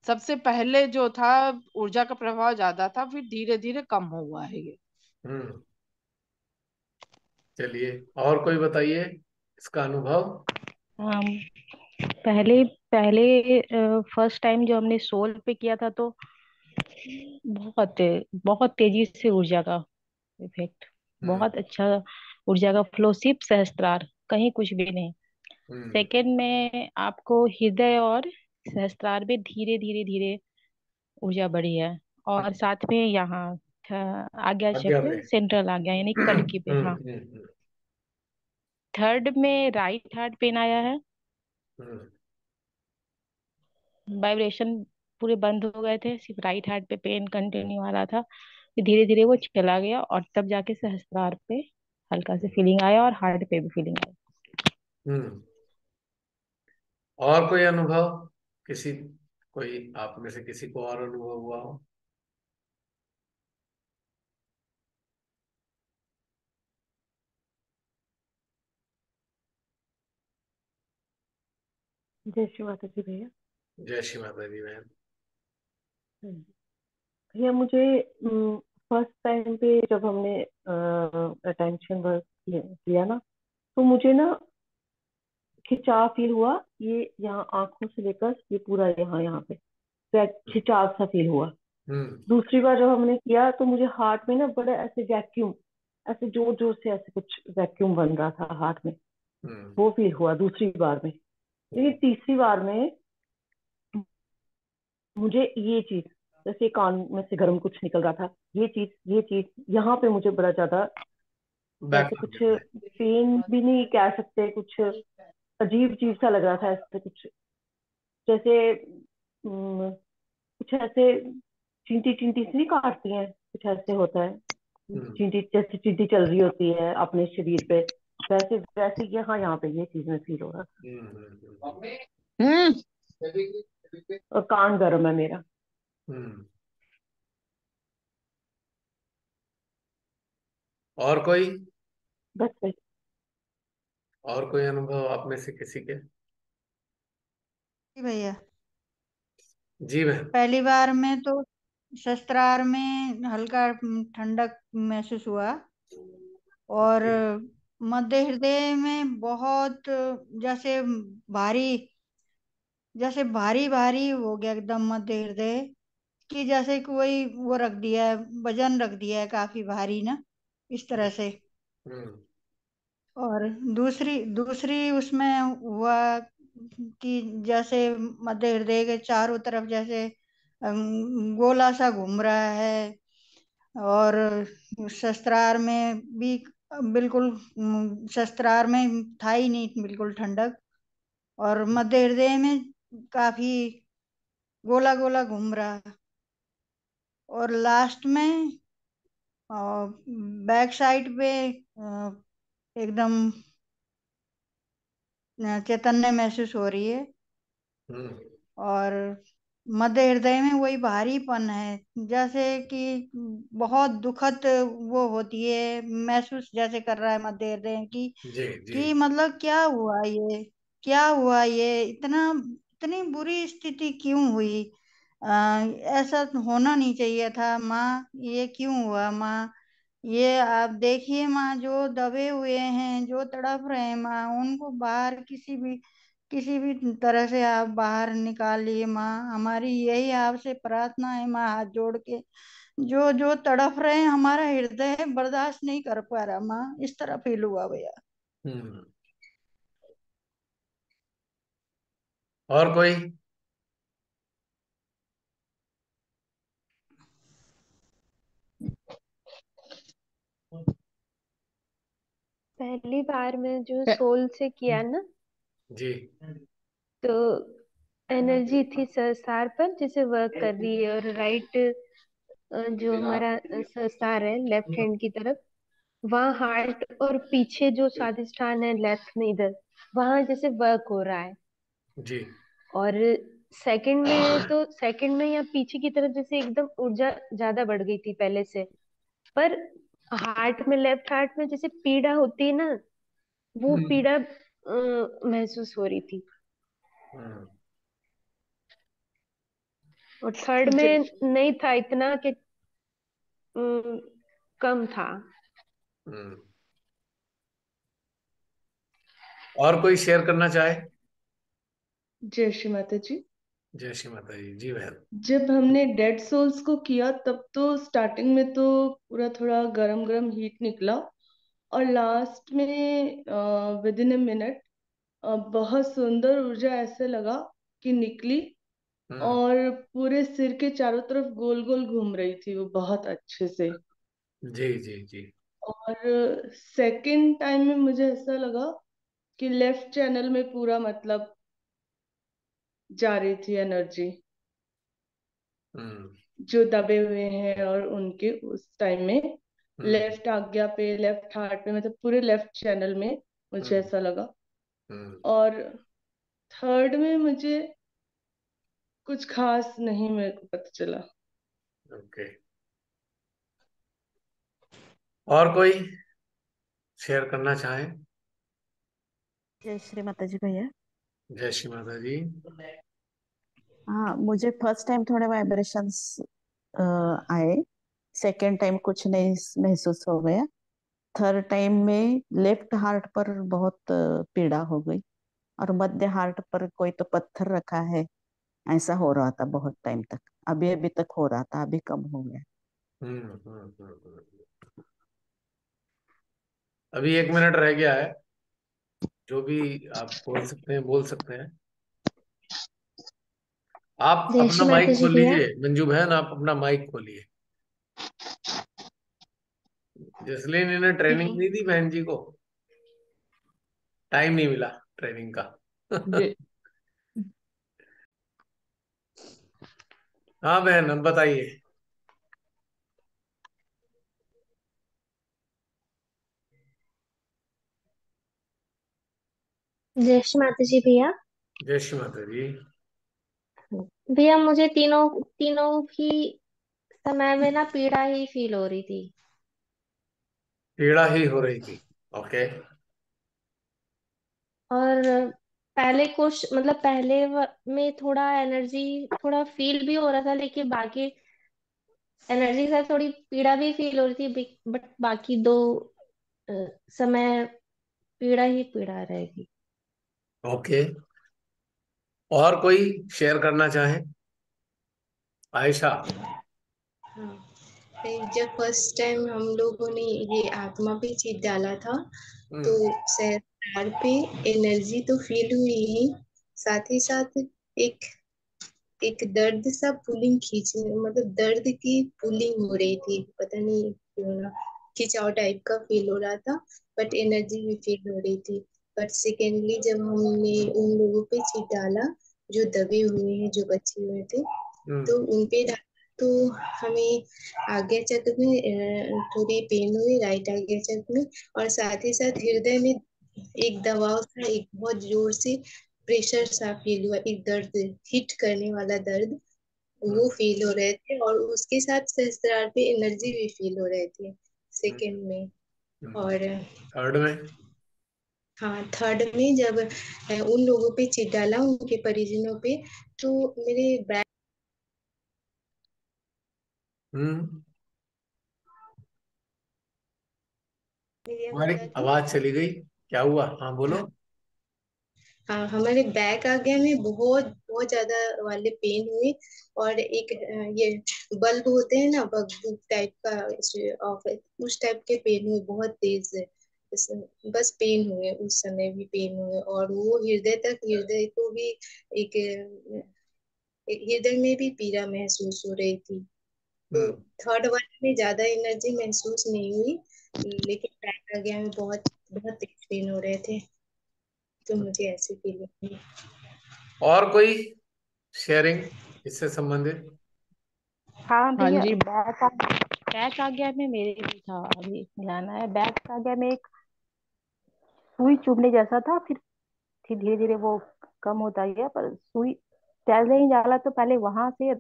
E: सबसे पहले जो था ऊर्जा का प्रभाव ज्यादा था, फिर धीरे धीरे कम हुआ है ये।
A: हम्म। चलिए, और कोई बताइए इसका अनुभव।
F: हाँ, पहले पहले फर्स्ट टाइम जो हमने सोल पे किया था तो बहुत बहुत तेजी से ऊर्जा का इफेक्ट,
A: हम्म।
F: बहुत अच्छा ऊर्जा का फ्लो, सिर्फ सहस्त्रार, कहीं कुछ भी नहीं।
A: हम्म।
F: सेकंड में आपको हृदय और सहस्त्रार में धीरे धीरे धीरे ऊर्जा बढ़ी है। और साथ में यहाँ आज्ञा
A: आज्ञा
F: चक्र
A: पे।
F: सेंट्रल आ गया, यानी कल्कि पे। हाँ,
A: हम्म।
F: थर्ड में राइट हार्ट पेन आया है।
A: हम्म।
F: वाइब्रेशन पूरे बंद हो गए थे, सिर्फ राइट हार्ट पे पेन कंटिन्यू आ रहा था। फिर धीरे धीरे वो चला गया, और तब जाके सहस्त्रार पे हल्का से फीलिंग आया, और हार्ट पे भी फीलिंग आई।
A: हम्म। और कोई अनुभव, किसी, कोई आप में से किसी को और अनुभव हुआ हो।
G: जय श्री माता जी भैया।
A: जय श्री माता दी बहन।
G: भैया मुझे फर्स्ट टाइम पे जब हमने अटेंशन वर्क किया ना, तो मुझे ना खिंचाव फील हुआ। ये यहाँ आंखों से लेकर ये पूरा यहाँ यहाँ पे खिंचाव सा फील हुआ।
A: हम्म।
G: दूसरी बार जब हमने किया तो मुझे हार्ट में ना बड़ा ऐसे वैक्यूम, ऐसे जोर जोर से ऐसे कुछ वैक्यूम बन रहा था हार्ट में।
A: हम्म।
G: वो फील हुआ दूसरी बार में। लेकिन तीसरी बार में मुझे ये चीज, जैसे कान में से गर्म कुछ निकल रहा था, ये चीज यहाँ पे मुझे बड़ा ज्यादा,
A: बैक
G: जैसे
A: कर
G: कुछ
A: देते
G: पेन भी नहीं कह सकते, कुछ अजीब चीज सा लग रहा था। ऐसे कुछ जैसे कुछ ऐसे चींटी चींटी से नहीं काटती हैं, कुछ ऐसे होता है।
A: हैं।
G: चींटी जैसे चींटी चल रही होती है अपने शरीर पे, वैसे वैसे यहाँ यहाँ पे ये चीज में फील हो रहा था।
E: हम्म।
G: और कान गर्म है मेरा।
A: हम्म। और कोई,
G: बस बस।
A: और कोई अनुभव आप में से किसी के।
B: जी भैया।
A: जी बहन।
B: पहली बार में तो शस्त्रार में हल्का ठंडक महसूस हुआ। और
A: जी।
B: मध्य हृदय में बहुत जैसे भारी जैसे भारी भारी हो गया एकदम मध्य हृदय, कि जैसे कोई वो रख दिया है, वजन रख दिया है काफी भारी ना, इस तरह से।
A: हम्म।
B: और दूसरी दूसरी उसमें हुआ कि जैसे मध्य हृदय के चारों तरफ जैसे गोला सा घूम रहा है। और शस्त्रार में भी बिल्कुल शस्त्रार में था ही नहीं बिल्कुल ठंडक। और मध्य हृदय में काफी गोला गोला घूम रहा। और लास्ट में बैक साइड पे एकदम चैतन्य महसूस हो रही है।
A: हम्म।
B: और मध्य हृदय में वही भारीपन है, जैसे कि बहुत दुखद वो होती है, महसूस जैसे कर रहा है मध्य हृदय की
A: जी जी।
B: कि मतलब क्या हुआ ये, क्या हुआ ये, इतना इतनी बुरी स्थिति क्यों हुई। ऐसा होना नहीं चाहिए था माँ, ये क्यों हुआ माँ। ये आप देखिए माँ, जो दबे हुए हैं, जो तड़प रहे हैं माँ, उनको बाहर किसी भी तरह से आप बाहर निकालिए माँ। हमारी यही आपसे प्रार्थना है माँ, हाथ जोड़ के। जो जो तड़प रहे हैं, हमारा हृदय बर्दाश्त नहीं कर पा रहा माँ, इस तरह फील हुआ भैया।
A: हम्म। और कोई?
H: पहली बार में जो सोल से किया ना,
A: जी।
H: तो एनर्जी थी सरसार पर जैसे वर्क कर रही है, और राइट जो हमारा सरसार है लेफ्ट हैंड की तरफ, वहाँ हार्ट, और पीछे जो स्वादिष्ठान है लेफ्ट में इधर, वहाँ जैसे वर्क हो रहा है।
A: जी।
H: और सेकंड में तो सेकंड में या पीछे की तरफ जैसे एकदम ऊर्जा ज्यादा बढ़ गई थी पहले से। पर हार्ट में, लेफ्ट हार्ट में जैसे पीड़ा होती है ना, वो
A: हम्म।
H: पीड़ा महसूस हो रही थी।
A: हम्म।
H: और थर्ड में नहीं था इतना कि कम था।
A: हम्म। और कोई शेयर करना चाहे?
I: जय श्री माता जी।
A: जय श्री माता जी। जी बहन।
I: जब हमने डेड सोल्स को किया तब तो स्टार्टिंग में तो पूरा थोड़ा गरम गरम हीट निकला, और लास्ट में विद इन ए मिनट बहुत सुंदर ऊर्जा ऐसे लगा कि निकली,
A: हम्म।
I: और पूरे सिर के चारों तरफ गोल गोल घूम रही थी वो बहुत अच्छे से।
A: जी जी जी।
I: और सेकंड टाइम में मुझे ऐसा लगा कि लेफ्ट चैनल में पूरा मतलब जा रही थी एनर्जी,
A: हम्म।
I: जो दबे हुए हैं और उनके उस टाइम में
A: हम्म।
I: लेफ्ट आज्ञा पे, लेफ्ट हार्ट पे, मतलब पूरे लेफ्ट चैनल में मुझे
A: हम्म।
I: ऐसा लगा।
A: हम्म।
I: और थर्ड में मुझे कुछ खास नहीं मेरे को पता चला।
A: ओके। और कोई शेयर करना चाहे?
J: जय श्री माता जी भैया।
A: जय श्री माता जी।
J: हाँ, मुझे फर्स्ट टाइम थोड़े वाइब्रेशंस आए। सेकेंड टाइम कुछ नहीं महसूस हो गया। थर्ड टाइम में लेफ्ट हार्ट पर बहुत पीड़ा हो गई, और मध्य हार्ट पर कोई तो पत्थर रखा है, ऐसा हो रहा था बहुत टाइम तक। अभी अभी तक हो रहा था, अभी कम हो गया।
A: हम्म। अभी 1 मिनट रह गया है। जो भी आप बोल सकते हैं बोल सकते हैं। आप
H: जय
A: अपना
H: श्री माता
A: माइक
H: जी
A: खोल
H: भैया।
A: लीजिए मंजू बहन, आप अपना माइक खोलिए। जसलीन इन्हें ट्रेनिंग नहीं दी बहन जी को, टाइम नहीं मिला ट्रेनिंग का।
I: ये
A: हाँ बहन, अब बताइए।
H: जय श्री माता जी भैया।
A: जय श्री माता जी।
H: भैया मुझे तीनों तीनों ही समय में ना पीड़ा ही फील हो रही थी।
A: पीड़ा ही हो रही थी। ओके।
H: और पहले कुछ मतलब में थोड़ा एनर्जी, थोड़ा फील भी हो रहा था, लेकिन बाकी एनर्जी के साथ थोड़ी पीड़ा भी फील हो रही थी, बट बाकी दो अ, समय पीड़ा ही पीड़ा रहेगी।
A: ओके। और कोई शेयर करना चाहे? आयशा।
K: हाँ, जब फर्स्ट टाइम हम लोगों ने ये आत्मा पे चित डाला था, तो
A: हम्म।
K: सहस्त्रार पे एनर्जी तो फील हुई ही, साथ ही साथ एक एक दर्द सा पुलिंग खींचने, मतलब दर्द की पुलिंग हो रही थी, पता नहीं क्यों ना, खिंचाव टाइप का फील हो रहा था, बट एनर्जी भी फील हो रही थी। बट सेकेंडली जब हमने उन लोगों पे चित डाला, जो दबे हुए हैं, जो बचे हुए थे, तो उनपे तो हमें आज्ञा चक्र में थोड़ी पेन हुई, राइट आज्ञा चक्र में, और साथ ही साथ हृदय में एक दबाव था, एक बहुत जोर से प्रेशर सा फील हुआ, एक दर्द, हिट करने वाला दर्द वो फील हो रहे थे, और उसके साथ सहस्त्रार पे एनर्जी भी फील हो रहे थे सेकंड में। और
A: थर्ड में,
K: हाँ, थर्ड में जब उन लोगों पे चिट डाला, उनके परिजनों पे, तो मेरे बैक
A: हमारी आवाज चली गई, क्या हुआ? हाँ बोलो।
K: हाँ, हमारे बैक आ गया में बहुत बहुत ज्यादा वाले पेन हुए, और एक ये बल्ब होते हैं ना, बग टाइप का, ऑफ उस टाइप के पेन हुए, बहुत तेज है। बस पेन हुए, उस समय भी पेन हुए, और वो हृदय तक, हृदय को भी एक हृदय में भी पीड़ा महसूस हो रही थी। तो थर्ड वाले में ज्यादा एनर्जी महसूस नहीं हुई, लेकिन बैक आ गया में बहुत बहुत तेज पेन हो रहे थे, तो मुझे ऐसे फीलिंग हुई।
A: और कोई शेयरिंग इससे संबंधित?
F: हाँ
C: हाँ
F: भैया,
C: जी।
F: बैक आ गया में मेरे भी था, अभी मिलाना है। बैक आ गया में एक सुई चुभने जैसा था, फिर धीरे धीरे वो कम होता गया, पर सुई चल नहीं जाला, तो पहले वहां से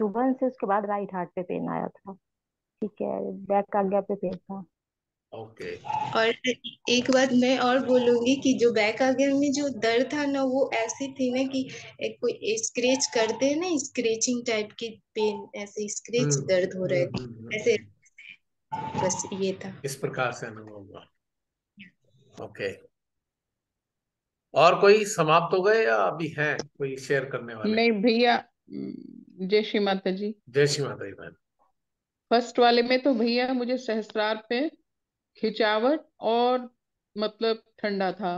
F: चुभन से उसके बाद राइट हार्ट पे पेन आया था। ठीक है, बैक आ गया पे पेन था।
A: ओके।
K: और एक बात मैं और बोलूंगी कि जो बैक आ गया में जो दर्द था ना, वो ऐसी थी ना कि कोई स्क्रेच करते हैं ना, स्क्रेचिंग टाइप की पेन, ऐसे स्क्रेच दर्द हो रहे थे ऐसे, बस ये था।
A: इस प्रकार से अनुभव हुआ। ओके। और कोई समाप्त हो गए या अभी हैं कोई शेयर करने वाले?
E: नहीं भैया, जय श्री माता जी।
A: जय श्री माता दी बहन।
E: फर्स्ट वाले में तो भैया मुझे सहस्त्रार पे खिंचावट और मतलब ठंडा था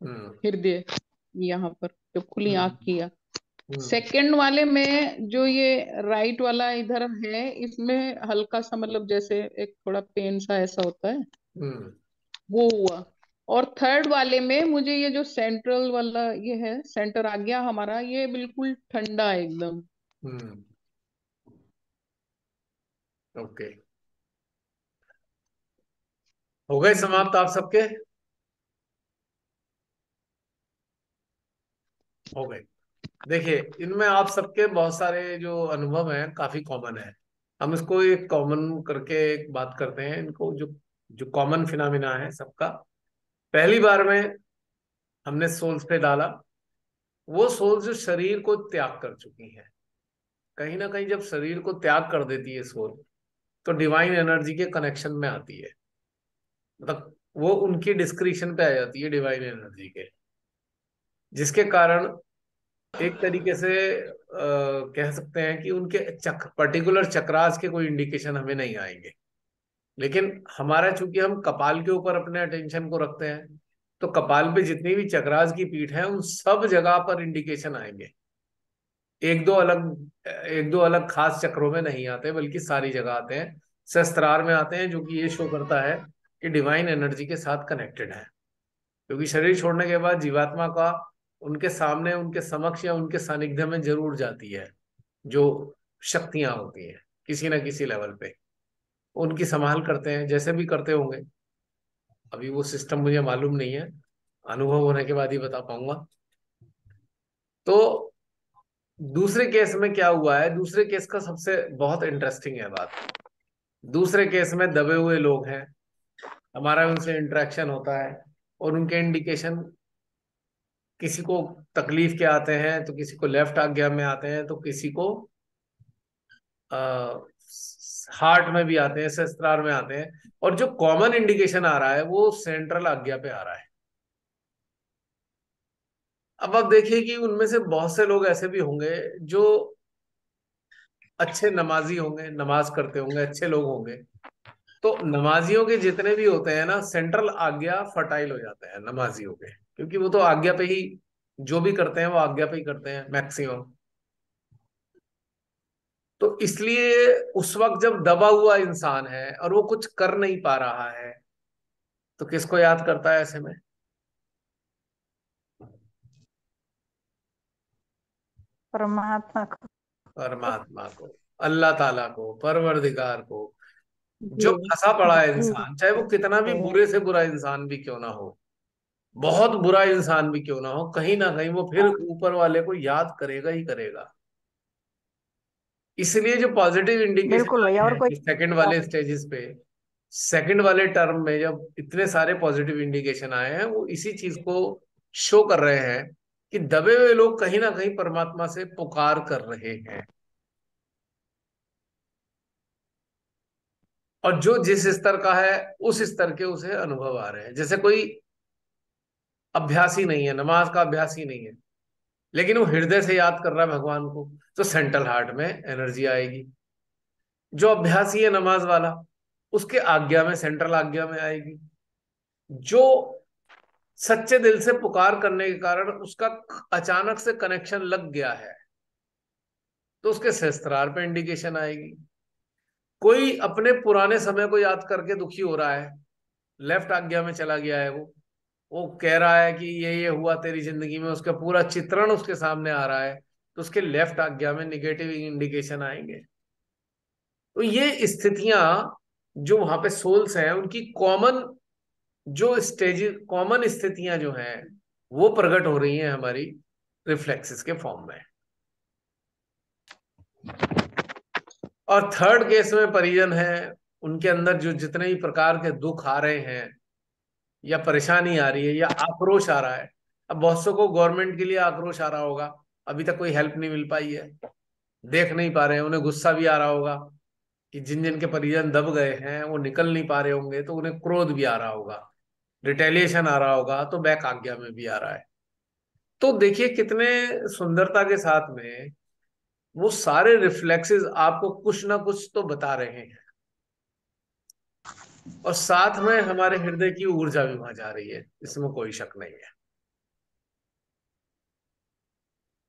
E: हृदय, यहाँ पर जब खुली आंख किया। सेकंड वाले में जो ये राइट वाला इधर है, इसमें हल्का सा मतलब जैसे एक थोड़ा पेन सा ऐसा होता है, वो हुआ। और थर्ड वाले में मुझे ये जो सेंट्रल वाला ये है, सेंटर आ गया हमारा, ये बिल्कुल ठंडा है एकदम।
A: ओके, हो गए समाप्त आप सबके? हो गए। देखिए, इनमें आप सबके बहुत सारे जो अनुभव हैं काफी कॉमन है। हम इसको एक कॉमन करके एक बात करते हैं, इनको जो जो कॉमन फिनोमिना है सबका। पहली बार में हमने सोल्स पे डाला, वो सोल्स जो शरीर को त्याग कर चुकी हैं। कहीं ना कहीं जब शरीर को त्याग कर देती है सोल, तो डिवाइन एनर्जी के कनेक्शन में आती है, मतलब वो उनकी डिस्क्रिप्शन पे आ जाती है डिवाइन एनर्जी के, जिसके कारण एक तरीके से कह सकते हैं कि उनके पर्टिकुलर चक्रास के कोई इंडिकेशन हमें नहीं आएंगे। लेकिन हमारा, चूंकि हम कपाल के ऊपर अपने अटेंशन को रखते हैं, तो कपाल पे जितनी भी चक्रास की पीठ है, उन सब जगह पर इंडिकेशन आएंगे। एक दो अलग खास चक्रों में नहीं आते, बल्कि सारी जगह आते हैं, सहस्त्रार में आते हैं, जो कि ये शो करता है कि डिवाइन एनर्जी के साथ कनेक्टेड है। क्योंकि शरीर छोड़ने के बाद जीवात्मा का उनके सामने, उनके समक्ष या उनके सानिध्य में जरूर जाती है जो शक्तियां होती हैं किसी ना किसी लेवल पे, उनकी संभाल करते हैं, जैसे भी करते होंगे। अभी वो सिस्टम मुझे मालूम नहीं है, अनुभव होने के बाद ही बता पाऊंगा। तो दूसरे केस में क्या हुआ है, दूसरे केस का सबसे बहुत इंटरेस्टिंग है बात। दूसरे केस में दबे हुए लोग हैं, हमारा उनसे इंटरेक्शन होता है, और उनके इंडिकेशन, किसी को तकलीफ के आते हैं, तो किसी को लेफ्ट आज्ञा में आते हैं, तो किसी को हार्ट में भी आते हैं, सहस्त्रार में आते हैं, और जो कॉमन इंडिकेशन आ रहा है वो सेंट्रल आज्ञा पे आ रहा है। अब आप देखिए कि उनमें से बहुत से लोग ऐसे भी होंगे जो अच्छे नमाजी होंगे, नमाज करते होंगे, अच्छे लोग होंगे। तो नमाजियों के जितने भी होते हैं ना, सेंट्रल आज्ञा फर्टाइल हो जाते हैं नमाजियों के, क्योंकि वो तो आज्ञा पे ही जो भी करते हैं वो आज्ञा पे ही करते हैं मैक्सिमम। तो इसलिए उस वक्त जब दबा हुआ इंसान है और वो कुछ कर नहीं पा रहा है, तो किसको याद करता है ऐसे में?
B: परमात्मा को।
A: परमात्मा को, अल्लाह ताला को, परवरदिगार को।
H: जी
A: जो फंसा पड़ा है
H: जी
A: इंसान, चाहे वो कितना भी बुरे से बुरा इंसान भी क्यों ना हो, बहुत बुरा इंसान भी क्यों ना हो, कहीं ना कहीं वो फिर ऊपर वाले को याद करेगा ही करेगा। इसलिए जो पॉजिटिव इंडिकेशन
B: बिल्कुल भैया।
A: आए
B: और
A: हैं
B: कोई
A: कि सेकंड वाले स्टेजेस पे, सेकंड वाले टर्म में जब इतने सारे पॉजिटिव इंडिकेशन आए हैं, वो इसी चीज को शो कर रहे हैं कि दबे हुए लोग कहीं ना कहीं परमात्मा से पुकार कर रहे हैं। और जो जिस स्तर का है, उस स्तर के उसे अनुभव आ रहे हैं। जैसे कोई अभ्यासी नहीं है, नमाज का अभ्यासी नहीं है, लेकिन वो हृदय से याद कर रहा है भगवान को, तो सेंट्रल हार्ट में एनर्जी आएगी। जो अभ्यासी है नमाज वाला, उसके आज्ञा में, सेंट्रल आज्ञा में आएगी। जो सच्चे दिल से पुकार करने के कारण उसका अचानक से कनेक्शन लग गया है, तो उसके सहस्त्रार पे इंडिकेशन आएगी। कोई अपने पुराने समय को याद करके दुखी हो रहा है, लेफ्ट आज्ञा में चला गया है वो कह रहा है कि ये हुआ तेरी जिंदगी में, उसका पूरा चित्रण उसके सामने आ रहा है, तो उसके लेफ्ट आज्ञा में निगेटिव इंडिकेशन आएंगे। तो ये स्थितियां जो वहां पे सोल्स हैं, उनकी कॉमन जो स्टेज, कॉमन स्थितियां जो हैं, वो प्रकट हो रही हैं हमारी रिफ्लेक्सेस के फॉर्म में। और थर्ड केस में परिजन है, उनके अंदर जो जितने भी प्रकार के दुख आ रहे हैं, या परेशानी आ रही है, या आक्रोश आ रहा है। अब बहुत सौ को गवर्नमेंट के लिए आक्रोश आ रहा होगा, अभी तक कोई हेल्प नहीं मिल पाई है, देख नहीं पा रहे हैं, उन्हें गुस्सा भी आ रहा होगा कि जिन जिन के परिजन दब गए हैं वो निकल नहीं पा रहे होंगे, तो उन्हें क्रोध भी आ रहा होगा, रिटेलिएशन आ रहा होगा, तो बैक आज्ञा में भी आ रहा है। तो देखिए कितने सुंदरता के साथ में वो सारे रिफ्लेक्सेस आपको कुछ ना कुछ तो बता रहे हैं। और साथ में हमारे हृदय की ऊर्जा भी वहां जा रही है, इसमें कोई शक नहीं है।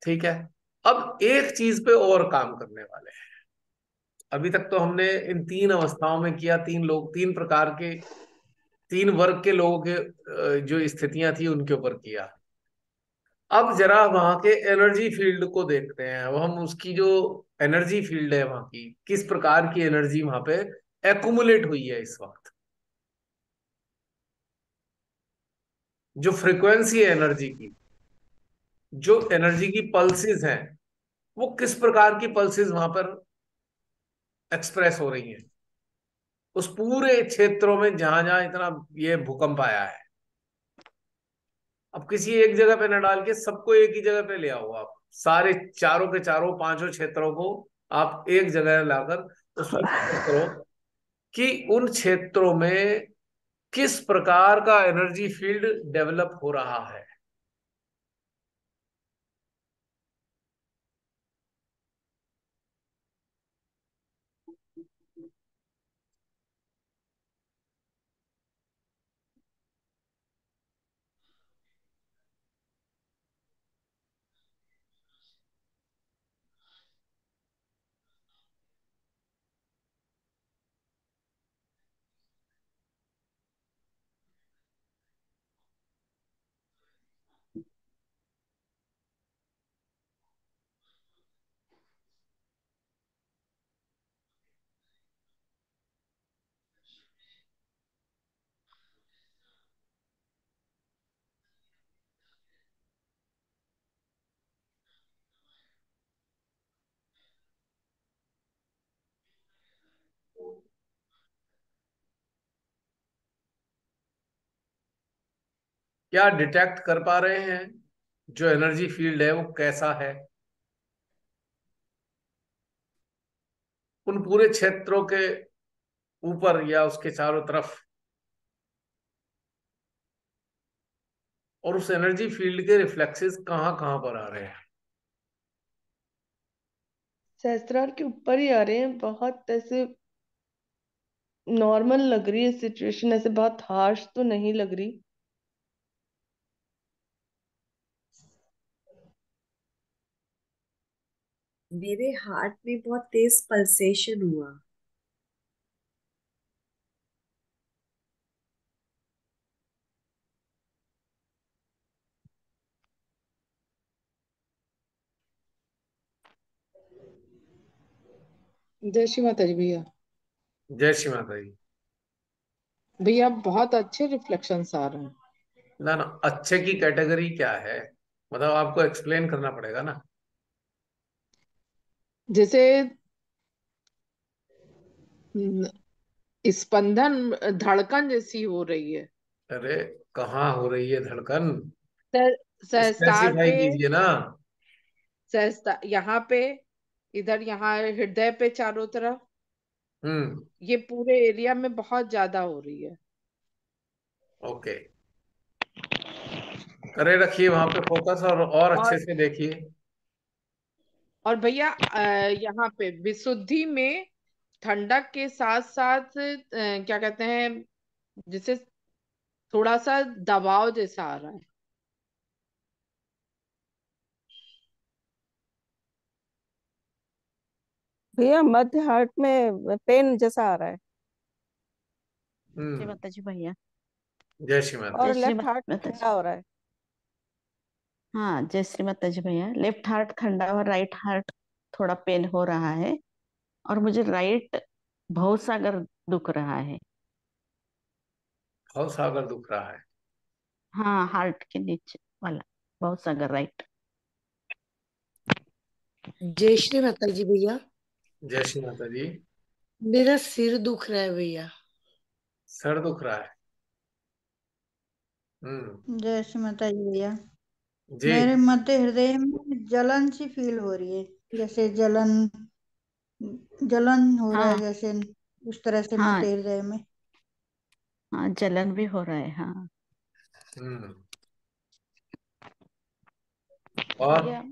A: ठीक है। अब एक चीज पे और काम करने वाले हैं। अभी तक तो हमने इन तीन अवस्थाओं में किया, तीन लोग, तीन प्रकार के, तीन वर्ग के लोगों के जो स्थितियां थी उनके ऊपर किया। अब जरा वहां के एनर्जी फील्ड को देखते हैं। अब हम उसकी जो एनर्जी फील्ड है वहां की, किस प्रकार की एनर्जी वहां पे एक्युमुलेट हुई है इस वक्त, जो फ्रिक्वेंसी है एनर्जी की, जो एनर्जी की पल्सेस हैं, वो किस प्रकार की पल्सेस वहां पर एक्सप्रेस हो रही हैं उस पूरे क्षेत्रों में जहां जहां इतना ये भूकंप आया है। अब किसी एक जगह पे न डाल के सबको एक ही जगह पे ले आओ, आप सारे चारों के चारों पांचों क्षेत्रों को आप एक जगह लाकर उस पर फोकस करो कि उन क्षेत्रों में किस प्रकार का एनर्जी फील्ड डेवलप हो रहा है। क्या डिटेक्ट कर पा रहे हैं जो एनर्जी फील्ड है वो कैसा है उन पूरे क्षेत्रों के ऊपर या उसके चारों तरफ, और उस एनर्जी फील्ड के रिफ्लेक्सेस कहाँ कहाँ पर आ रहे हैं।
I: सहस्त्रार के ऊपर ही आ रहे हैं, बहुत ऐसे नॉर्मल लग रही है सिचुएशन, ऐसे बहुत हार्श तो नहीं लग रही।
L: मेरे हार्ट में बहुत तेज पल्सेशन हुआ।
E: जय श्री माता जी भैया।
A: जय श्री माता जी।
E: भैया बहुत अच्छे रिफ्लेक्शंस आ रहे हैं।
A: ना ना, अच्छे की कैटेगरी क्या है, मतलब आपको एक्सप्लेन करना पड़ेगा ना।
E: जैसे न- स्पंदन, धड़कन जैसी हो रही है।
A: अरे कहाँ हो रही है धड़कन,
E: सहस्त्रार
A: स्पेसिफाई
E: पे,
A: कीजिए ना।
E: सहस्त्र यहाँ पे, इधर यहाँ हृदय पे चारों तरफ,
A: हम्म।
E: ये पूरे एरिया में बहुत ज्यादा हो रही है।
A: ओके, करे रखिए वहां पे फोकस, और अच्छे
E: और
A: से देखिए।
E: और भैया यहाँ पे विशुद्धि में ठंडक के साथ साथ क्या कहते हैं, जिसे थोड़ा सा दबाव जैसा आ रहा है।
C: भैया मध्य हार्ट में पेन जैसा आ रहा है।
J: जय
A: हम्म।
J: माता जी भैया।
A: जय श्री माता
J: जय
C: और
A: जी।
J: श्री
C: लेफ्ट हार्ट
J: माता जी।
C: ठंडा हो रहा है।
J: हाँ, जय श्री माता जी भैया। लेफ्ट हार्ट ठंडा और राइट हार्ट थोड़ा पेन हो रहा है। और मुझे राइट भवसागर दुख रहा है।
A: भाव सागर दुख रहा है।
J: हाँ, हार्ट के नीचे वाला भवसागर राइट।
M: जय श्री माता जी भैया।
A: जय श्री माता जी।
M: मेरा सिर दुख रहा है भैया।
A: सर दुख रहा है। हम्म।
B: जय श्री माता जी भैया।
A: जी।
B: मेरे मध्य हृदय में जलन सी फील हो रही है, जैसे जलन जलन हो रहा है,
J: हाँ
B: जैसे उस तरह से
J: हाँ
B: मध्य हृदय में।
J: हाँ, जलन भी हो रहा है हाँ।
A: हम्म। और
F: भैया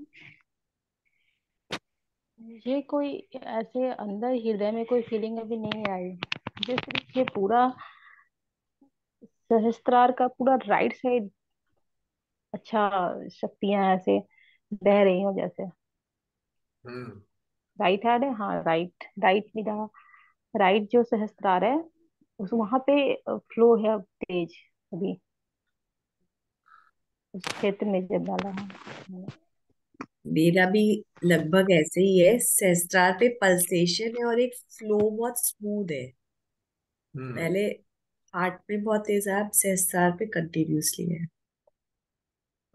F: मुझे कोई ऐसे अंदर हृदय में कोई फीलिंग अभी नहीं आई। मुझे सिर्फ ये पूरा सहस्त्रार का पूरा राइट साइड, अच्छा, शक्तियां ऐसे बह रही हो जैसे।
A: हम्म।
F: राइट हैंड है, हाँ, राइट राइट मेरा राइट जो सहस्त्रार है उस वहां पे फ्लो है अब तेज अभी, उस क्षेत्र में जब डाला है।
L: मेरा भी लगभग ऐसे ही है। सहस्त्रार पे पल्सेशन है और एक फ्लो बहुत स्मूथ है।
A: हम्म।
L: पहले हार्ट पे बहुत तेज है, अब सहस्त्रार पे कंटिन्यूसली है।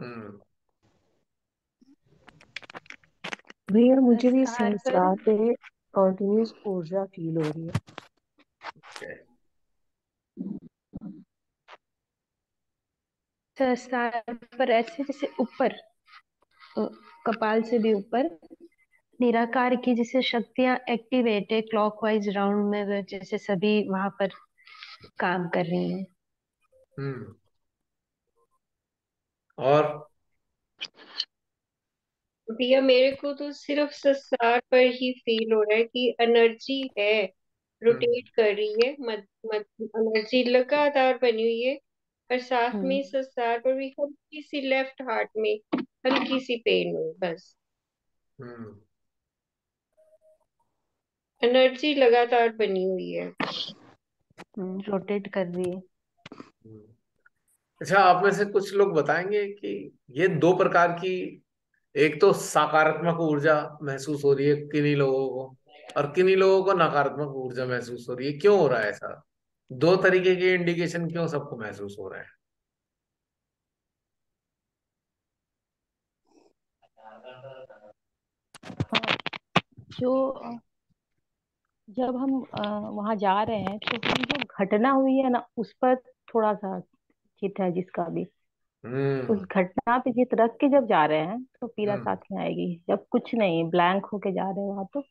A: हम्म।
M: भैया मुझे भी
F: सहस्त्रार पर
M: सहस्त्रार पे कंटिन्यूस ऊर्जा फील हो रही है।
A: ओके।
H: सहस्त्रार पर ऐसे जैसे ऊपर, अ, कपाल से भी ऊपर निराकार की जैसे शक्तियां एक्टिवेट है क्लॉकवाइज राउंड में, जैसे सभी वहां पर काम कर रही हैं।
A: हम्म। और
D: भैया मेरे को तो सिर्फ ससार पर ही फील हो रहा है कि एनर्जी है,
A: हम्म।
D: रोटेट कर रही है, मत मत एनर्जी लगातार बनी हुई है। और साथ
F: हम्म
D: में ससार पर भी हल्की सी लेफ्ट हार्ट में हल्की सी पेन हुई बस।
A: हम्म।
D: एनर्जी लगातार बनी हुई है।
F: रोटेट कर रही है।
A: हम्म। अच्छा, आप में से कुछ लोग बताएंगे कि ये दो प्रकार की, एक तो सकारात्मक ऊर्जा महसूस हो रही है किन्हीं लोगों को, और किन्हीं लोगों को नकारात्मक ऊर्जा महसूस हो रही है, क्यों हो रहा है ऐसा? दो तरीके के इंडिकेशन क्यों सबको महसूस हो रहे हैं?
F: हाँ, जो जब हम वहां जा रहे हैं तो हम जो घटना हुई है ना उस पर थोड़ा सा चित है जिसका भी, उस
A: हम्म।
F: घटना पे जित रख के जब जा रहे हैं तो पीड़ा
A: हम्म।
F: साथ में आएगी। जब कुछ नहीं ब्लैंक होके जा रहे हैं वहां तो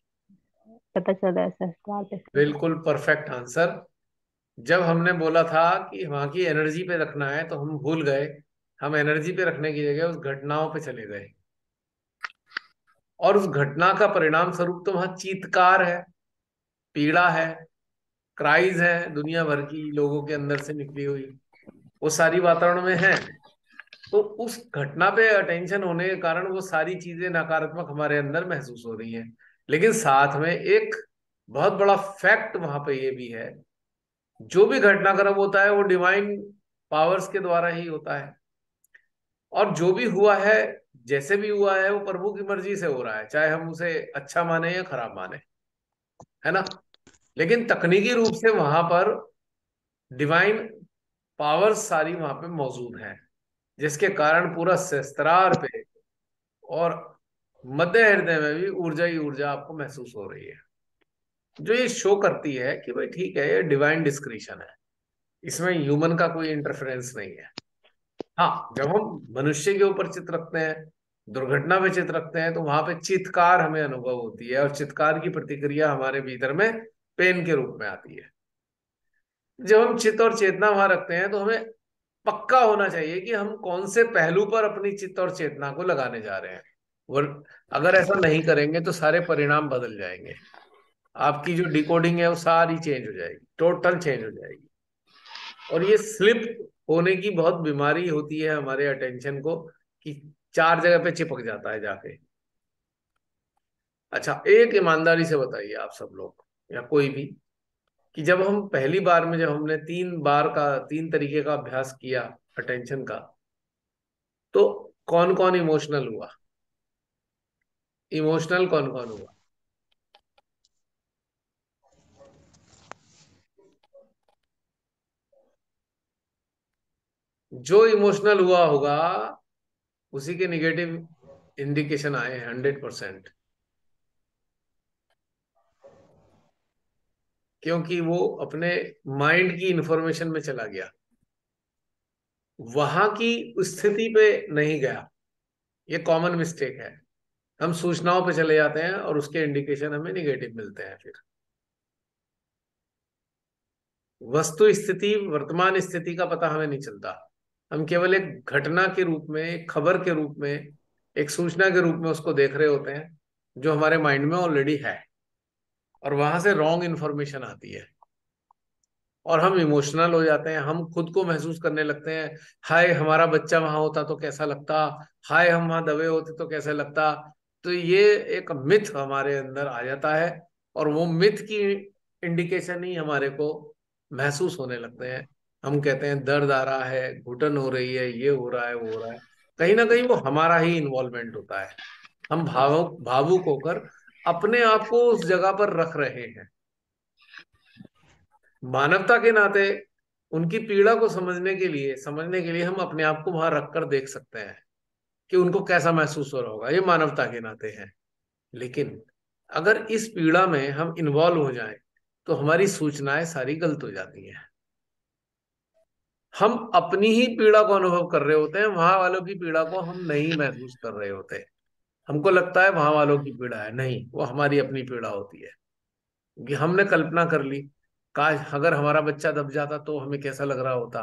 F: पता चल रहा है संस्कार पे फील है।
A: बिल्कुल परफेक्ट आंसर। जब हमने बोला था कि वहां की एनर्जी पे रखना है तो हम भूल गए, हम एनर्जी पे रखने की जगह उस घटनाओं पे चले गए, और उस घटना का परिणाम स्वरूप तो वहां चीत्कार है, पीड़ा है, क्राइज है, दुनिया भर की लोगों के अंदर से निकली हुई, वो सारी वातावरण में है। तो उस घटना पे अटेंशन होने के कारण वो सारी चीजें नकारात्मक हमारे अंदर महसूस हो रही हैं। लेकिन साथ में एक बहुत बड़ा फैक्ट वहां पे ये भी है, जो भी घटनाक्रम होता है वो डिवाइन पावर्स के द्वारा ही होता है, और जो भी हुआ है, जैसे भी हुआ है, वो प्रभु की मर्जी से हो रहा है, चाहे हम उसे अच्छा माने या खराब माने। है ना। लेकिन तकनीकी रूप से वहां पर डिवाइन पावर्स सारी वहां पे मौजूद हैं, जिसके कारण पूरा सहस्त्रार पे और मध्य हृदय में भी ऊर्जा ही ऊर्जा आपको महसूस हो रही है, जो ये शो करती है कि भाई ठीक है, ये डिवाइन डिस्क्रिशन है, इसमें ह्यूमन का कोई इंटरफेरेंस नहीं है। हाँ, जब हम मनुष्य के ऊपर चित्र रखते हैं, दुर्घटना पे चित्र रखते हैं, तो वहां पे चित्कार हमें अनुभव होती है, और चित्कार की प्रतिक्रिया हमारे भीतर में पेन के रूप में आती है। जब हम चित्त और चेतना वहां रखते हैं, तो हमें पक्का होना चाहिए कि हम कौन से पहलू पर अपनी चित्त और चेतना को लगाने जा रहे हैं। अगर ऐसा नहीं करेंगे तो सारे परिणाम बदल जाएंगे, आपकी जो डिकोडिंग है वो सारी चेंज हो जाएगी, टोटल चेंज हो जाएगी। और ये स्लिप होने की बहुत बीमारी होती है हमारे अटेंशन को, कि चार जगह पे चिपक जाता है जाके। अच्छा, एक ईमानदारी से बताइए आप सब लोग या कोई भी, कि जब हम पहली बार में, जब हमने 3 बार का 3 तरीके का अभ्यास किया अटेंशन का, तो कौन कौन इमोशनल हुआ? इमोशनल कौन कौन हुआ? जो इमोशनल हुआ होगा उसी के निगेटिव इंडिकेशन आए 100%, क्योंकि वो अपने माइंड की इंफॉर्मेशन में चला गया, वहां की स्थिति पे नहीं गया। ये कॉमन मिस्टेक है, हम सूचनाओं पे चले जाते हैं और उसके इंडिकेशन हमें निगेटिव मिलते हैं। फिर वस्तु स्थिति, वर्तमान स्थिति का पता हमें नहीं चलता, हम केवल एक घटना के रूप में, एक खबर के रूप में, एक सूचना के रूप में उसको देख रहे होते हैं, जो हमारे माइंड में ऑलरेडी है, और वहां से रॉन्ग इंफॉर्मेशन आती है और हम इमोशनल हो जाते हैं। हम खुद को महसूस करने लगते हैं, हाय हमारा बच्चा वहां होता तो कैसा लगता, हाय हम वहां दबे होते तो कैसा लगता। तो ये एक मिथ हमारे अंदर आ जाता है, और वो मिथ की इंडिकेशन ही हमारे को महसूस होने लगते हैं। हम कहते हैं दर्द आ रहा है, घुटन हो रही है, ये हो रहा है, वो हो रहा है। कहीं ना कहीं वो हमारा ही इन्वॉल्वमेंट होता है, हम भावुक भावुक होकर अपने आप को उस जगह पर रख रहे हैं। मानवता के नाते उनकी पीड़ा को समझने के लिए हम अपने आप को वहां रखकर देख सकते हैं कि उनको कैसा महसूस हो रहा होगा, ये मानवता के नाते है। लेकिन अगर इस पीड़ा में हम इन्वॉल्व हो जाएं, तो हमारी सूचनाएं सारी गलत हो जाती हैं। हम अपनी ही पीड़ा को अनुभव कर रहे होते हैं, वहां वालों की पीड़ा को हम नहीं महसूस कर रहे होते। हमको लगता है वहां वालों की पीड़ा है, नहीं, वो हमारी अपनी पीड़ा होती है। कि हमने कल्पना कर ली, काश अगर हमारा बच्चा दब जाता तो हमें कैसा लग रहा होता।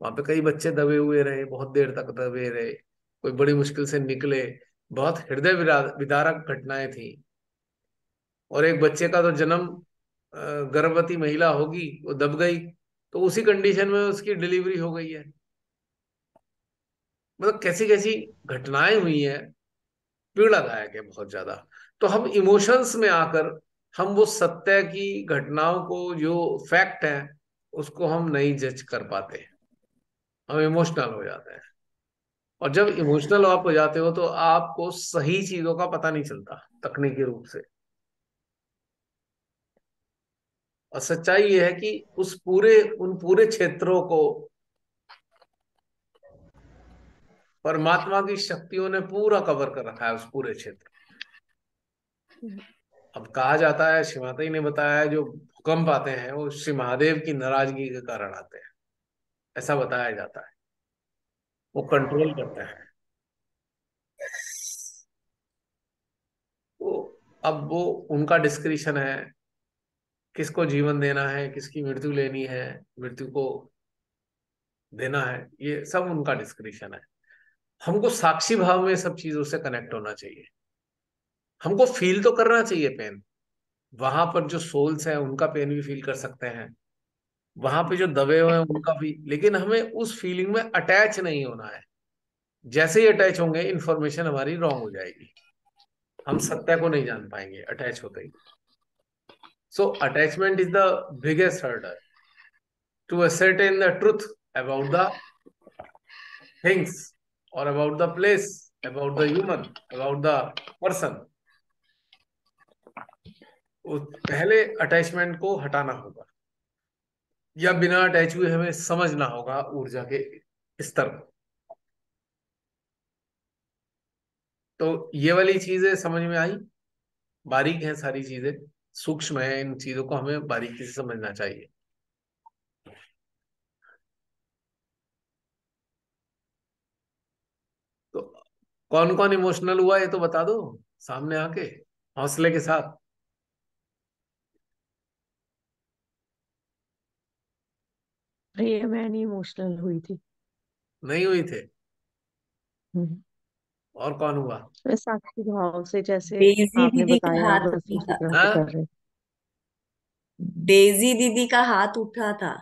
A: वहां पे कई बच्चे दबे हुए रहे, बहुत देर तक दबे रहे, कोई बड़ी मुश्किल से निकले, बहुत हृदय विदारक घटनाएं थी। और एक बच्चे का तो जन्म, गर्भवती महिला होगी, वो दब गई, तो उसी कंडीशन में उसकी डिलीवरी हो गई है। मतलब कैसी कैसी घटनाएं हुई हैं, पीड़ादायक है बहुत ज्यादा। तो हम इमोशंस में आकर हम वो सत्य की घटनाओं को, जो फैक्ट है, उसको हम नहीं जज कर पाते, हम इमोशनल हो जाते हैं। और जब इमोशनल आप हो जाते हो तो आपको सही चीजों का पता नहीं चलता तकनीकी रूप से। और सच्चाई ये है कि उन पूरे क्षेत्रों को परमात्मा की शक्तियों ने पूरा कवर कर रखा है, उस पूरे क्षेत्र। अब कहा जाता है, श्री माता जी ने बताया है, जो भूकंप आते हैं वो श्री महादेव की नाराजगी के कारण आते हैं, ऐसा बताया जाता है। वो कंट्रोल करते हैं। तो अब वो उनका डिस्क्रिशन है, किसको जीवन देना है, किसकी मृत्यु लेनी है, मृत्यु को देना है, ये सब उनका डिस्क्रिशन है। हमको साक्षी भाव में सब चीजों से कनेक्ट होना चाहिए। हमको फील तो करना चाहिए पेन, वहां पर जो सोल्स हैं उनका पेन भी फील कर सकते हैं, वहां पे जो दबे हुए हैं उनका भी, लेकिन हमें उस फीलिंग में अटैच नहीं होना है। जैसे ही अटैच होंगे, इंफॉर्मेशन हमारी रॉन्ग हो जाएगी, हम सत्य को नहीं जान पाएंगे अटैच होते ही। So attachment is the biggest hurdle to ascertain the truth about the things, or about the place, about the human, about the person. उस पहले अटैचमेंट को हटाना होगा, या बिना अटैच हुए हमें समझना होगा ऊर्जा के स्तर को। तो ये वाली चीजें समझ में आई। बारीक हैं सारी चीजें, सूक्ष्म है, इन चीजों को हमें बारीकी से समझना चाहिए। तो कौन कौन इमोशनल हुआ ये तो बता दो सामने आके, हौसले के साथ।
G: भैया मैं नहीं इमोशनल हुई थी।
A: नहीं हुई थे?
G: हम्म।
A: और कौन हुआ?
G: मैं साक्षी भाव से, जैसे
L: डेजी
G: आपने
L: दीदी का
G: बताया
L: हाथ
G: बस
L: उठा
G: उसी
L: था।
G: तरह से
A: हाँ,
G: कर रहे।
L: डेजी दीदी का हाथ उठा था।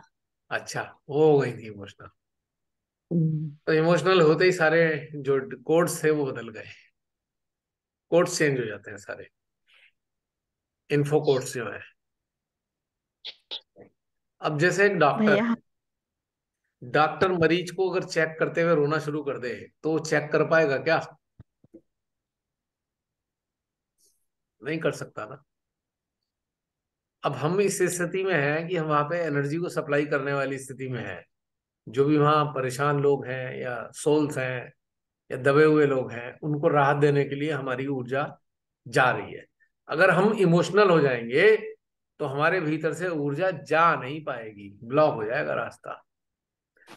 A: अच्छा, वो हो गई थी इमोशनल।
G: हम्म।
A: तो इमोशनल होते ही सारे जो कोड्स थे वो बदल गए, कोड्स चेंज हो जाते हैं सारे, इन्फो कोड्स जो है। अब जैसे एक डॉक्टर
J: भैया
A: है, डॉक्टर मरीज को अगर चेक करते हुए रोना शुरू कर दे तो वो चेक कर पाएगा क्या? नहीं कर सकता ना। अब हम इस स्थिति में हैं कि हम वहां पे एनर्जी को सप्लाई करने वाली स्थिति में हैं। जो भी वहां परेशान लोग हैं या सोल्स हैं या दबे हुए लोग हैं, उनको राहत देने के लिए हमारी ऊर्जा जा रही है। अगर हम इमोशनल हो जाएंगे तो हमारे भीतर से ऊर्जा जा नहीं पाएगी, ब्लॉक हो जाएगा रास्ता।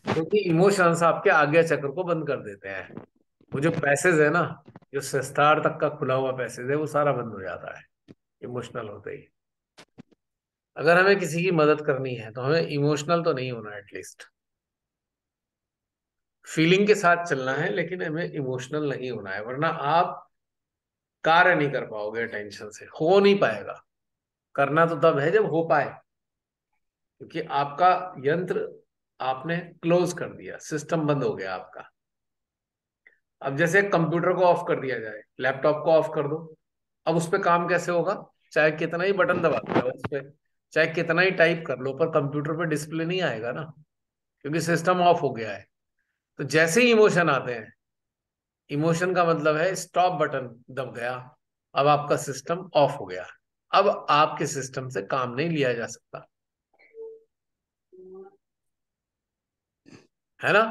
A: क्योंकि इमोशंस आपके आज्ञा चक्र को बंद कर देते हैं। वो जो पैसेज है ना, जो सहस्त्रार तक का खुला हुआ पैसेज है, वो सारा बंद हो जाता है इमोशनल होते ही। अगर हमें किसी की मदद करनी है तो हमें इमोशनल तो नहीं होना, एटलीस्ट फीलिंग के साथ चलना है, लेकिन हमें इमोशनल नहीं होना है, वरना आप कार्य नहीं कर पाओगे। टेंशन से हो नहीं पाएगा। करना तो तब है जब हो पाए, क्योंकि आपका यंत्र आपने क्लोज कर दिया, सिस्टम बंद हो गया आपका। अब जैसे कंप्यूटर को ऑफ कर दिया जाए, लैपटॉप को ऑफ कर दो, अब उस पर काम कैसे होगा? चाहे कितना ही बटन दबा दो उस पर, चाहे कितना ही टाइप कर लो, पर कंप्यूटर पे डिस्प्ले नहीं आएगा ना, क्योंकि सिस्टम ऑफ हो गया है। तो जैसे ही इमोशन आते हैं, इमोशन का मतलब है स्टॉप बटन दब गया, अब आपका सिस्टम ऑफ हो गया, अब आपके सिस्टम से काम नहीं लिया जा सकता, है ना?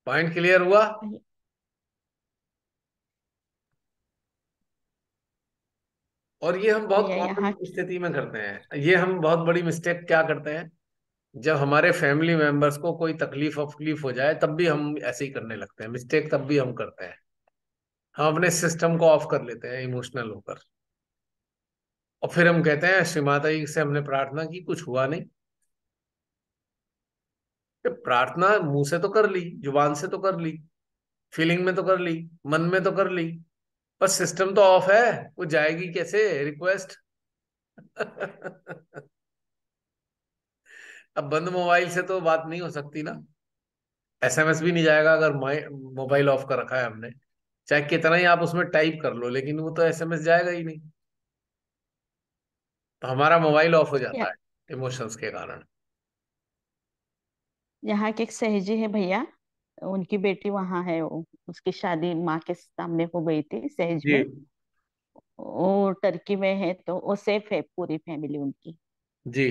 A: पॉइंट क्लियर हुआ? और ये हम बहुत
J: भैया
A: कॉमन
J: यहाँ
A: स्थिति में करते हैं। ये हम बहुत बड़ी मिस्टेक क्या करते हैं, जब हमारे फैमिली मेंबर्स को कोई तकलीफ वकलीफ हो जाए तब भी हम ऐसे ही करने लगते हैं। मिस्टेक तब भी हम करते हैं, हम अपने सिस्टम को ऑफ कर लेते हैं इमोशनल होकर, और फिर हम कहते हैं श्री माता जी से हमने प्रार्थना की, कुछ हुआ नहीं। तो प्रार्थना मुंह से तो कर ली, जुबान से तो कर ली, फीलिंग में तो कर ली, मन में तो कर ली, पर सिस्टम तो ऑफ है, वो जाएगी कैसे रिक्वेस्ट? अब बंद मोबाइल से तो बात नहीं हो सकती ना। एसएमएस भी नहीं जाएगा अगर मोबाइल ऑफ कर रखा है हमने, चाहे कितना ही आप उसमें टाइप कर लो, लेकिन वो तो एसएमएस जाएगा ही नहीं। तो हमारा मोबाइल ऑफ हो जाता
J: या-
A: है इमोशंस के कारण।
J: यहाँ के एक सहेजी है भैया, उनकी बेटी वहां है, वो उसकी शादी माँ के सामने हो गई थी सहेज
A: जी
J: में। वो टर्की में है, तो वो सेफ है पूरी फैमिली उनकी।
A: जी।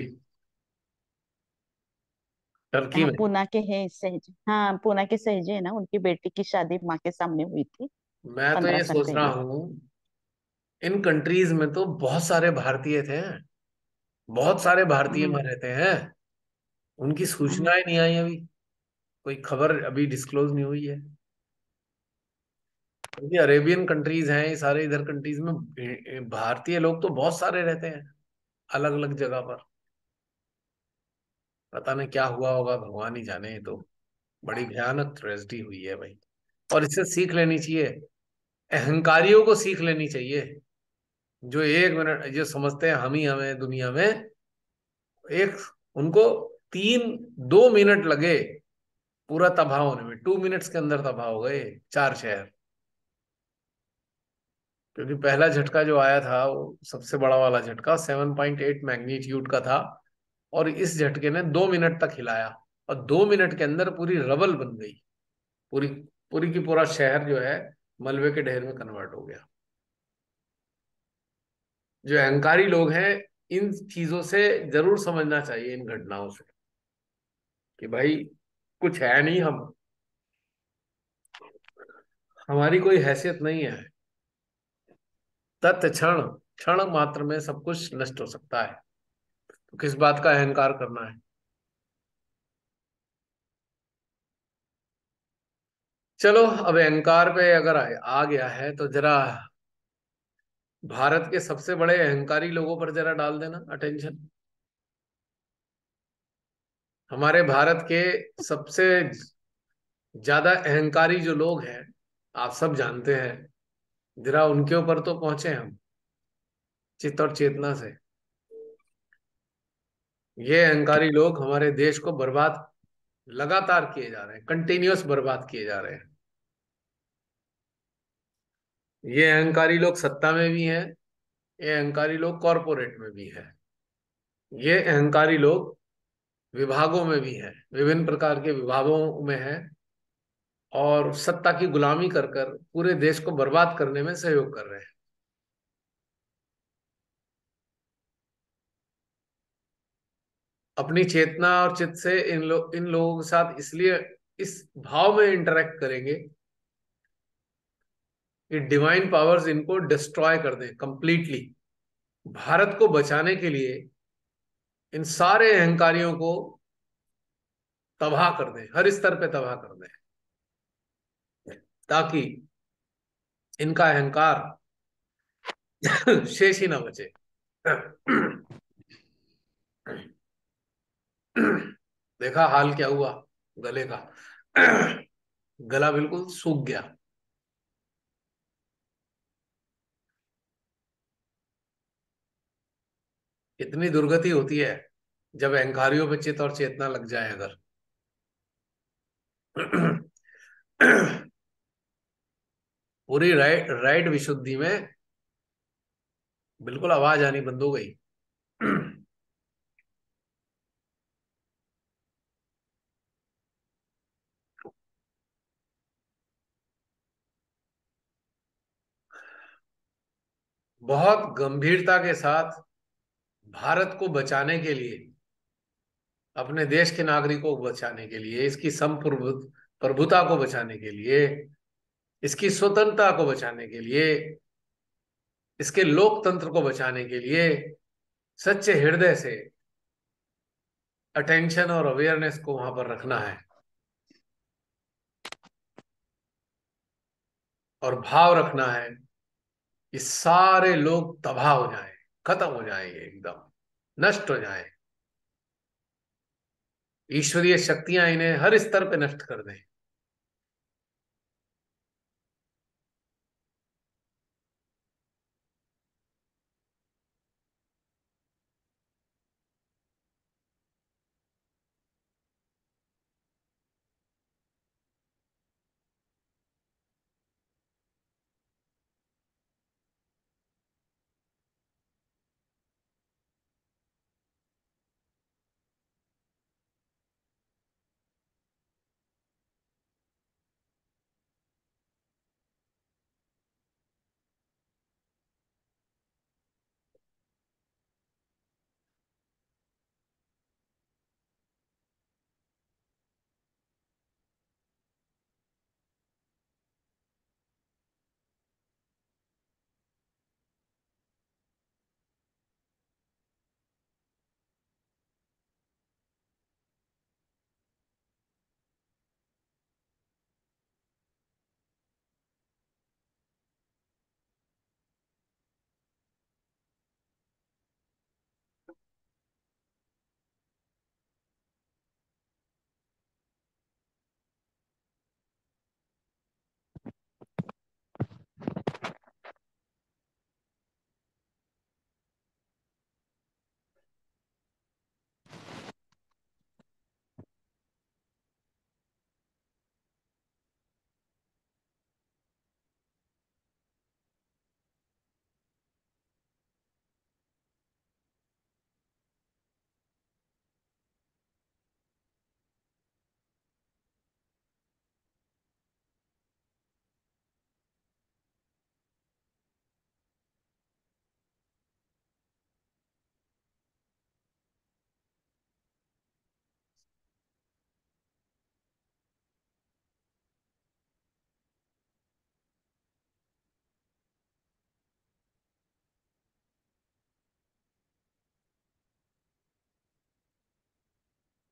A: टर्की
J: यहाँ
A: में?
J: पूना के है सहेज, हाँ पूना के सहेजे है ना, उनकी बेटी की शादी माँ के सामने हुई थी
A: मैं तो
J: 15
A: ये
J: साल
A: सोच रहा
J: पहले।
A: हूँ, इन कंट्रीज में तो बहुत सारे भारतीय थे, बहुत सारे भारतीय
J: हाँ
A: वहां रहते हैं, उनकी
J: हाँ
A: सूचनाएं नहीं आई अभी, कोई खबर अभी डिस्क्लोज नहीं हुई है। क्योंकि अरेबियन कंट्रीज हैं ये सारे, इधर कंट्रीज में भारतीय लोग तो बहुत सारे रहते हैं, अलग अलग जगह पर। पता नहीं क्या हुआ होगा, भगवान ही जाने। ये तो बड़ी भयानक ट्रेजेडी हुई है भाई, और इससे सीख लेनी चाहिए। अहंकारियों को सीख लेनी चाहिए, जो एक मिनट जो समझते हैं हम ही हमें दुनिया में, एक उनको 2 मिनट लगे पूरा तबाह होने में, 2 मिनट्स के अंदर तबाह हो गए 4 शहर। क्योंकि पहला झटका जो आया था वो सबसे बड़ा वाला झटका 7.8 मैग्नीट्यूड का था, और इस झटके ने 2 मिनट तक हिलाया, और 2 मिनट के अंदर पूरी रबल बन गई। पूरी पूरी की पूरा शहर जो है मलबे के ढेर में कन्वर्ट हो गया। जो अहंकारी लोग हैं, इन चीजों से जरूर समझना चाहिए, इन घटनाओं से, कि भाई कुछ है नहीं, हमारी कोई हैसियत नहीं है। तत्क्षण क्षण क्षण मात्र में सब कुछ नष्ट हो सकता है, तो किस बात का अहंकार करना है। चलो, अब अहंकार पे अगर आ गया है तो जरा भारत के सबसे बड़े अहंकारी लोगों पर जरा डाल देना अटेंशन। हमारे भारत के सबसे ज्यादा अहंकारी जो लोग हैं, आप सब जानते हैं, जरा उनके ऊपर तो पहुंचे हम, चित्त और चेतना से। ये अहंकारी लोग हमारे देश को बर्बाद लगातार किए जा रहे हैं, कंटिन्यूअस बर्बाद किए जा रहे हैं। ये अहंकारी लोग सत्ता में भी हैं, ये अहंकारी लोग कॉरपोरेट में भी हैं, ये अहंकारी लोग विभागों में भी हैं, विभिन्न प्रकार के विभागों में हैं, और सत्ता की गुलामी कर कर पूरे देश को बर्बाद करने में सहयोग कर रहे हैं। अपनी चेतना और चित्त से इन लोगों के साथ इसलिए इस भाव में इंटरेक्ट करेंगे कि डिवाइन पावर्स इनको डिस्ट्रॉय कर दें कंप्लीटली। भारत को बचाने के लिए इन सारे अहंकारियों को तबाह कर दें, हर स्तर पे तबाह कर दें, ताकि इनका अहंकार शेष ही ना बचे। देखा हाल क्या हुआ गले का। गला बिल्कुल सूख गया। इतनी दुर्गति होती है जब अहंकारियों पे चित्त और चेतना लग जाए अगर। पूरी राइट विशुद्धि में बिल्कुल आवाज आनी बंद हो गई। बहुत गंभीरता के साथ भारत को बचाने के लिए, अपने देश के नागरिकों को बचाने के लिए, इसकी प्रभुता को बचाने के लिए, इसकी स्वतंत्रता को बचाने के लिए, इसके लोकतंत्र को बचाने के लिए सच्चे हृदय से अटेंशन और अवेयरनेस को वहां पर रखना है, और भाव रखना है कि सारे लोग तबाह हो जाएं, खत्म हो जाएंगे, एकदम नष्ट हो जाएं। ईश्वरीय शक्तियां इन्हें हर स्तर पे नष्ट कर दें।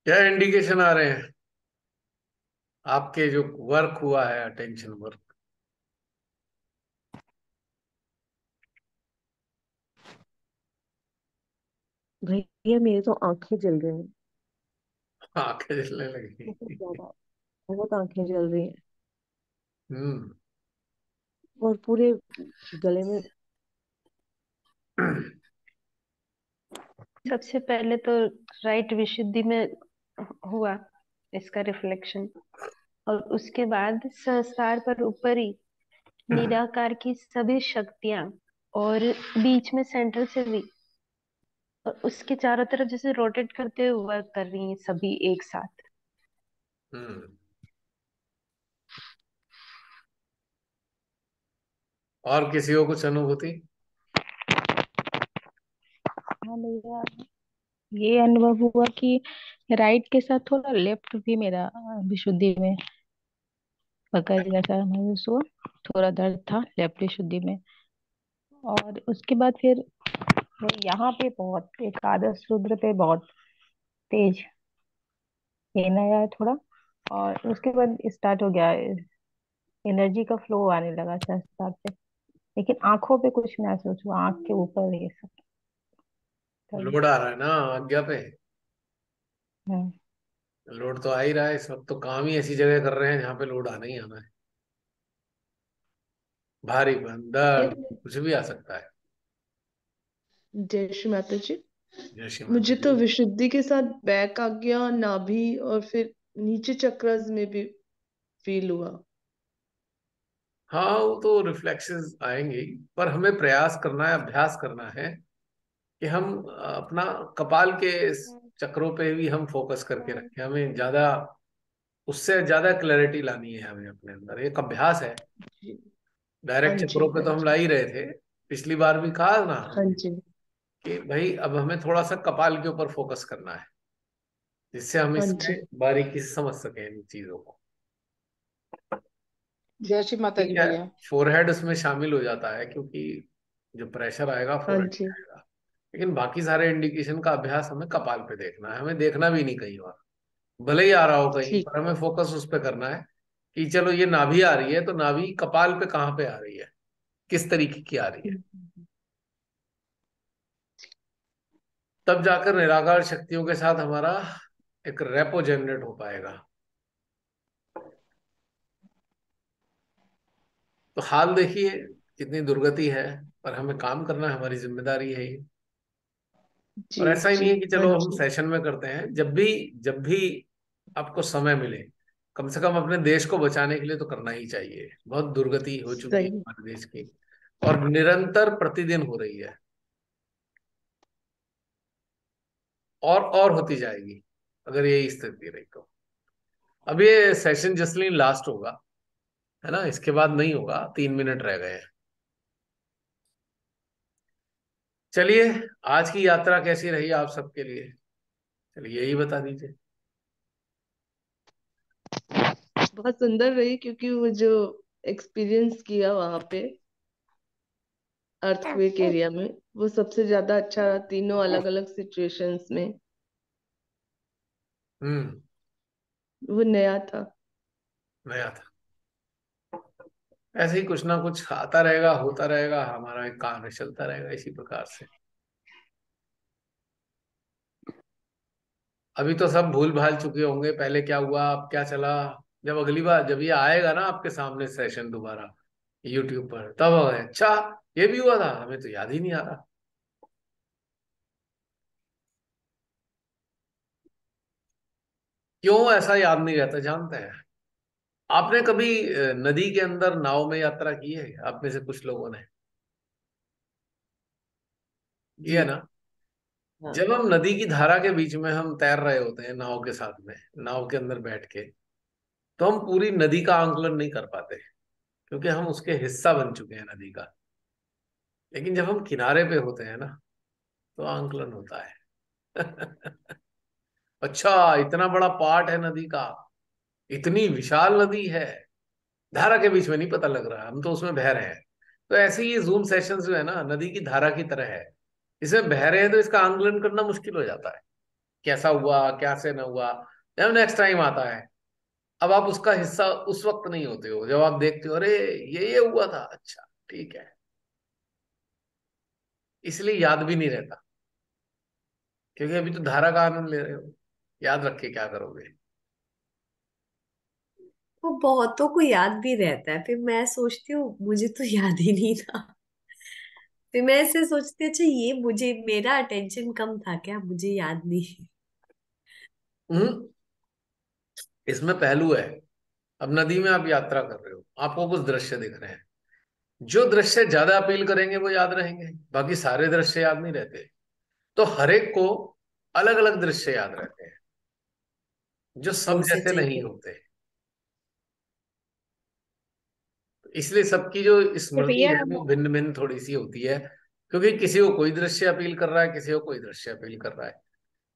A: क्या इंडिकेशन आ रहे हैं आपके जो वर्क हुआ है, अटेंशन वर्क?
G: भैया मेरी तो आंखें जल रही हैं,
A: आंखें जलने लगी?
G: बहुत ज्यादा, बहुत आंखें जल रही हैं।
A: हम्म।
G: और पूरे गले में।
H: सबसे पहले तो राइट विशुद्धि में हुआ इसका रिफ्लेक्शन, और उसके बाद सहस्त्रार पर ऊपरी निराकार की सभी शक्तियां, और बीच में सेंटर से भी, और उसके चारों तरफ जैसे रोटेट करते हुए वर्क कर रही हैं सभी एक साथ।
A: हम्म। और किसी को कुछ अनुभूति?
F: हाँ भैया, ये अनुभव हुआ कि राइट के साथ थोड़ा लेफ्ट भी मेरा विशुद्धि में पकड़ जैसा महसूस हुआ। थोड़ा दर्द था लेफ्ट विशुद्धि में। और उसके बाद फिर वो यहाँ पे बहुत एकादश रुद्र पे बहुत तेज पेन आया है थोड़ा। और उसके बाद स्टार्ट हो गया, एनर्जी का फ्लो आने लगा शस्त्र पे। लेकिन आंखों पे कुछ महसूस हुआ, आंख के ऊपर ये सब दर्द।
A: लोड आ रहा है ना आज्ञा पे?
F: हम्म।
A: लोड तो आ ही रहा है इस वक्त, तो काम ही ऐसी जगह कर रहे हैं जहाँ पे लोड आना ही आना है। भारीपन, दर्द, कुछ भी आ सकता है।
I: जय श्री माता जी।
A: जय श्री माता
I: मुझे
A: जी।
I: तो विशुद्धि के साथ बैक आ गया, नाभि और फिर नीचे चक्रस में भी फील हुआ।
A: हाँ, वो तो रिफ्लेक्सेस आएंगे ही, पर हमें प्रयास करना है, अभ्यास करना है कि हम अपना कपाल के चक्रों पे भी हम फोकस करके रखें। हमें ज्यादा, उससे ज्यादा क्लैरिटी लानी है हमें अपने अंदर। एक अभ्यास है।
I: जी। हाँ
A: डायरेक्ट
I: जी,
A: चक्रों पे
I: हाँ
A: तो हम ला
I: जी,
A: ही रहे थे। पिछली बार भी कहा ना
I: हाँ
A: हमने
I: जी,
A: कि भाई अब हमें थोड़ा सा कपाल के ऊपर फोकस करना है, जिससे हम
I: हाँ
A: इसमें
I: जी।
A: बारीकी से समझ सकें इन चीजों को।
E: जय श्री माता जी
A: ठीक है,
E: भैया।
A: फोरहेड उसमें शामिल हो जाता है क्योंकि जो प्रेशर आएगा
I: हाँ
A: फोरहेड
I: जी,
A: पे आएगा। लेकिन बाकी सारे इंडिकेशन का अभ्यास हमें कपाल पे देखना है, हमें देखना भी नहीं कहीं और। भले ही आ रहा हो कहीं
I: ठीक।
A: पर, हमें फोकस उस पे करना है कि चलो ये नाभि आ रही है तो नाभि कपाल पे कहाँ पे आ रही है, किस तरीके की आ रही है। तब जाकर निराकार शक्तियों के साथ हमारा एक रेपो जनरेट हो पाएगा। तो हाल देखिए कितनी दुर्गति है, पर हमें काम करना है, हमारी जिम्मेदारी है ये।
I: जी,
A: और ऐसा ही
I: जी,
A: नहीं है कि
I: हाँ
A: चलो हम
I: जी।
A: सेशन में करते हैं, जब भी आपको समय मिले, कम से कम अपने देश को बचाने के लिए तो करना ही चाहिए। बहुत दुर्गति हो चुकी है
I: सही।
A: हमारे देश की, और निरंतर प्रतिदिन हो रही है, और होती जाएगी अगर यही स्थिति रही तो। अब ये सेशन जसलीन लास्ट होगा, है ना? इसके बाद नहीं होगा, 3 मिनट रह गए हैं। चलिए, आज की यात्रा कैसी रही आप सबके लिए? चलिए यही बता दीजिए।
I: बहुत सुंदर रही, क्योंकि वो जो एक्सपीरियंस किया वहां पे अर्थक्वेक एरिया में, वो सबसे ज्यादा अच्छा रहा तीनों अलग अलग सिचुएशंस में।
A: हम्म।
I: वो नया था।
A: नया था। ऐसे ही कुछ ना कुछ आता रहेगा, होता रहेगा, हमारा एक काम है, चलता रहेगा इसी प्रकार से। अभी तो सब भूल भाल चुके होंगे पहले क्या हुआ, अब क्या चला। जब अगली बार जब ये आएगा ना आपके सामने सेशन दोबारा यूट्यूब पर, तब अच्छा ये भी हुआ था, हमें तो याद ही नहीं आ रहा। क्यों ऐसा याद नहीं रहता जानते हैं? आपने कभी नदी के अंदर नाव में यात्रा की है? आप में से कुछ लोगों ने की
G: जी।
A: है ना?
G: हाँ।
A: जब हम नदी की धारा के बीच में हम तैर रहे होते हैं नाव के साथ में, नाव के अंदर बैठ के, तो हम पूरी नदी का आंकलन नहीं कर पाते, क्योंकि हम उसके हिस्सा बन चुके हैं नदी का। लेकिन जब हम किनारे पे होते हैं ना, तो आंकलन होता है। अच्छा, इतना बड़ा पार्ट है नदी का, इतनी विशाल नदी है, धारा के बीच में नहीं पता लग रहा, हम तो उसमें बह रहे हैं। तो ऐसे ही ये जूम सेशंस जो है ना, नदी की धारा की तरह है। इसमें बह रहे हैं तो इसका आंकलन करना मुश्किल हो जाता है। कैसा हुआ क्या से न हुआ, जब नेक्स्ट टाइम आता है, अब आप उसका हिस्सा उस वक्त नहीं होते हो, जब आप देखते हो अरे ये हुआ था, अच्छा ठीक है, इसलिए याद भी नहीं रहता, क्योंकि अभी तो धारा का आनंद ले रहे हो, याद रख के क्या करोगे।
L: वो बहुतों को याद भी रहता है, फिर मैं सोचती हूँ मुझे तो याद ही नहीं था। फिर मैं ऐसे सोचती हूँ, अच्छा ये मुझे मेरा अटेंशन कम था क्या, मुझे याद नहीं।
A: हम्म इसमें पहलू है। अब नदी में आप यात्रा कर रहे हो, आपको कुछ दृश्य दिख रहे हैं, जो दृश्य ज्यादा अपील करेंगे वो याद रहेंगे, बाकी सारे दृश्य याद नहीं रहते। तो हर एक को अलग अलग दृश्य याद रहते हैं, जो सब
L: वो से
A: जैसे नहीं
L: चाहिए।
A: होते। इसलिए सबकी जो
D: तो
A: स्मृति
D: भैया
A: है वो भिन्न भिन्न थोड़ी सी होती है, क्योंकि किसी को कोई दृश्य अपील कर रहा है, किसी को कोई दृश्य अपील कर रहा है।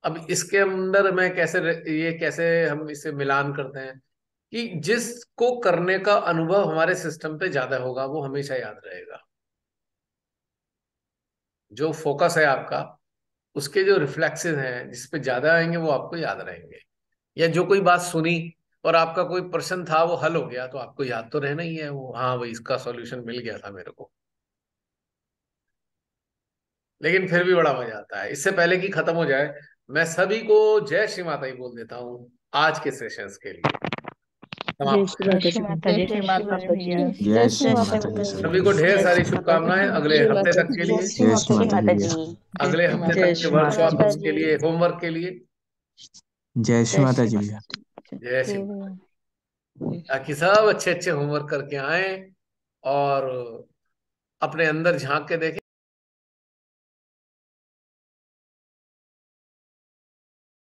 A: अब इसके अंदर मैं कैसे, ये कैसे हम इसे मिलान करते हैं कि जिसको करने का अनुभव हमारे सिस्टम पे ज्यादा होगा वो हमेशा याद रहेगा। जो फोकस है आपका, उसके जो रिफ्लेक्सेस हैं जिस पे ज्यादा आएंगे वो आपको याद रहेंगे। या जो कोई बात सुनी और आपका कोई प्रश्न था वो हल हो गया, तो आपको याद तो रहना ही है वो, हाँ भाई इसका सॉल्यूशन मिल गया था मेरे को। लेकिन फिर भी बड़ा मजा आता है। इससे पहले कि खत्म हो जाए, मैं सभी को जय श्री माता ही बोल देता हूँ आज के सेशंस के लिए।
M: जय
A: समाप्त
M: श्री
A: है।
M: माता
F: जय श्री
M: दी।
F: माता
E: जय
F: जी,
E: श्री
F: जय श्री
E: माता
F: माता
E: जी।
F: भैया।
J: जय
F: जय
J: श्री
F: श्री माता
J: माता दी
F: भैया।
A: सभी को ढेर
F: जय
A: सारी
F: श्री माता
A: शुभकामनाएं
F: जी।
A: अगले
M: जय
A: हफ्ते
M: माता
A: तक
M: दी
A: के
F: जय
A: लिए,
F: श्री
J: जय
F: माता
J: श्री
F: जी,
J: माता
F: माता
J: दी।
F: जी। जय
A: अगले
F: श्री
A: हफ्ते
F: माता
M: जय
A: तक
F: जी,
A: के
M: श्री माता दी।
A: वर्कशॉप्स
F: माता
A: के
F: जी।
A: लिए, होमवर्क के लिए।
J: जय श्री
F: जय
J: माता
F: श्री
J: जी
F: माता
J: भैया।
F: जी।
A: जय श्री
F: जी
A: माता
F: भैया।
A: दी। ताकि सब अच्छे अच्छे होमवर्क करके आए और अपने अंदर झांक के देखें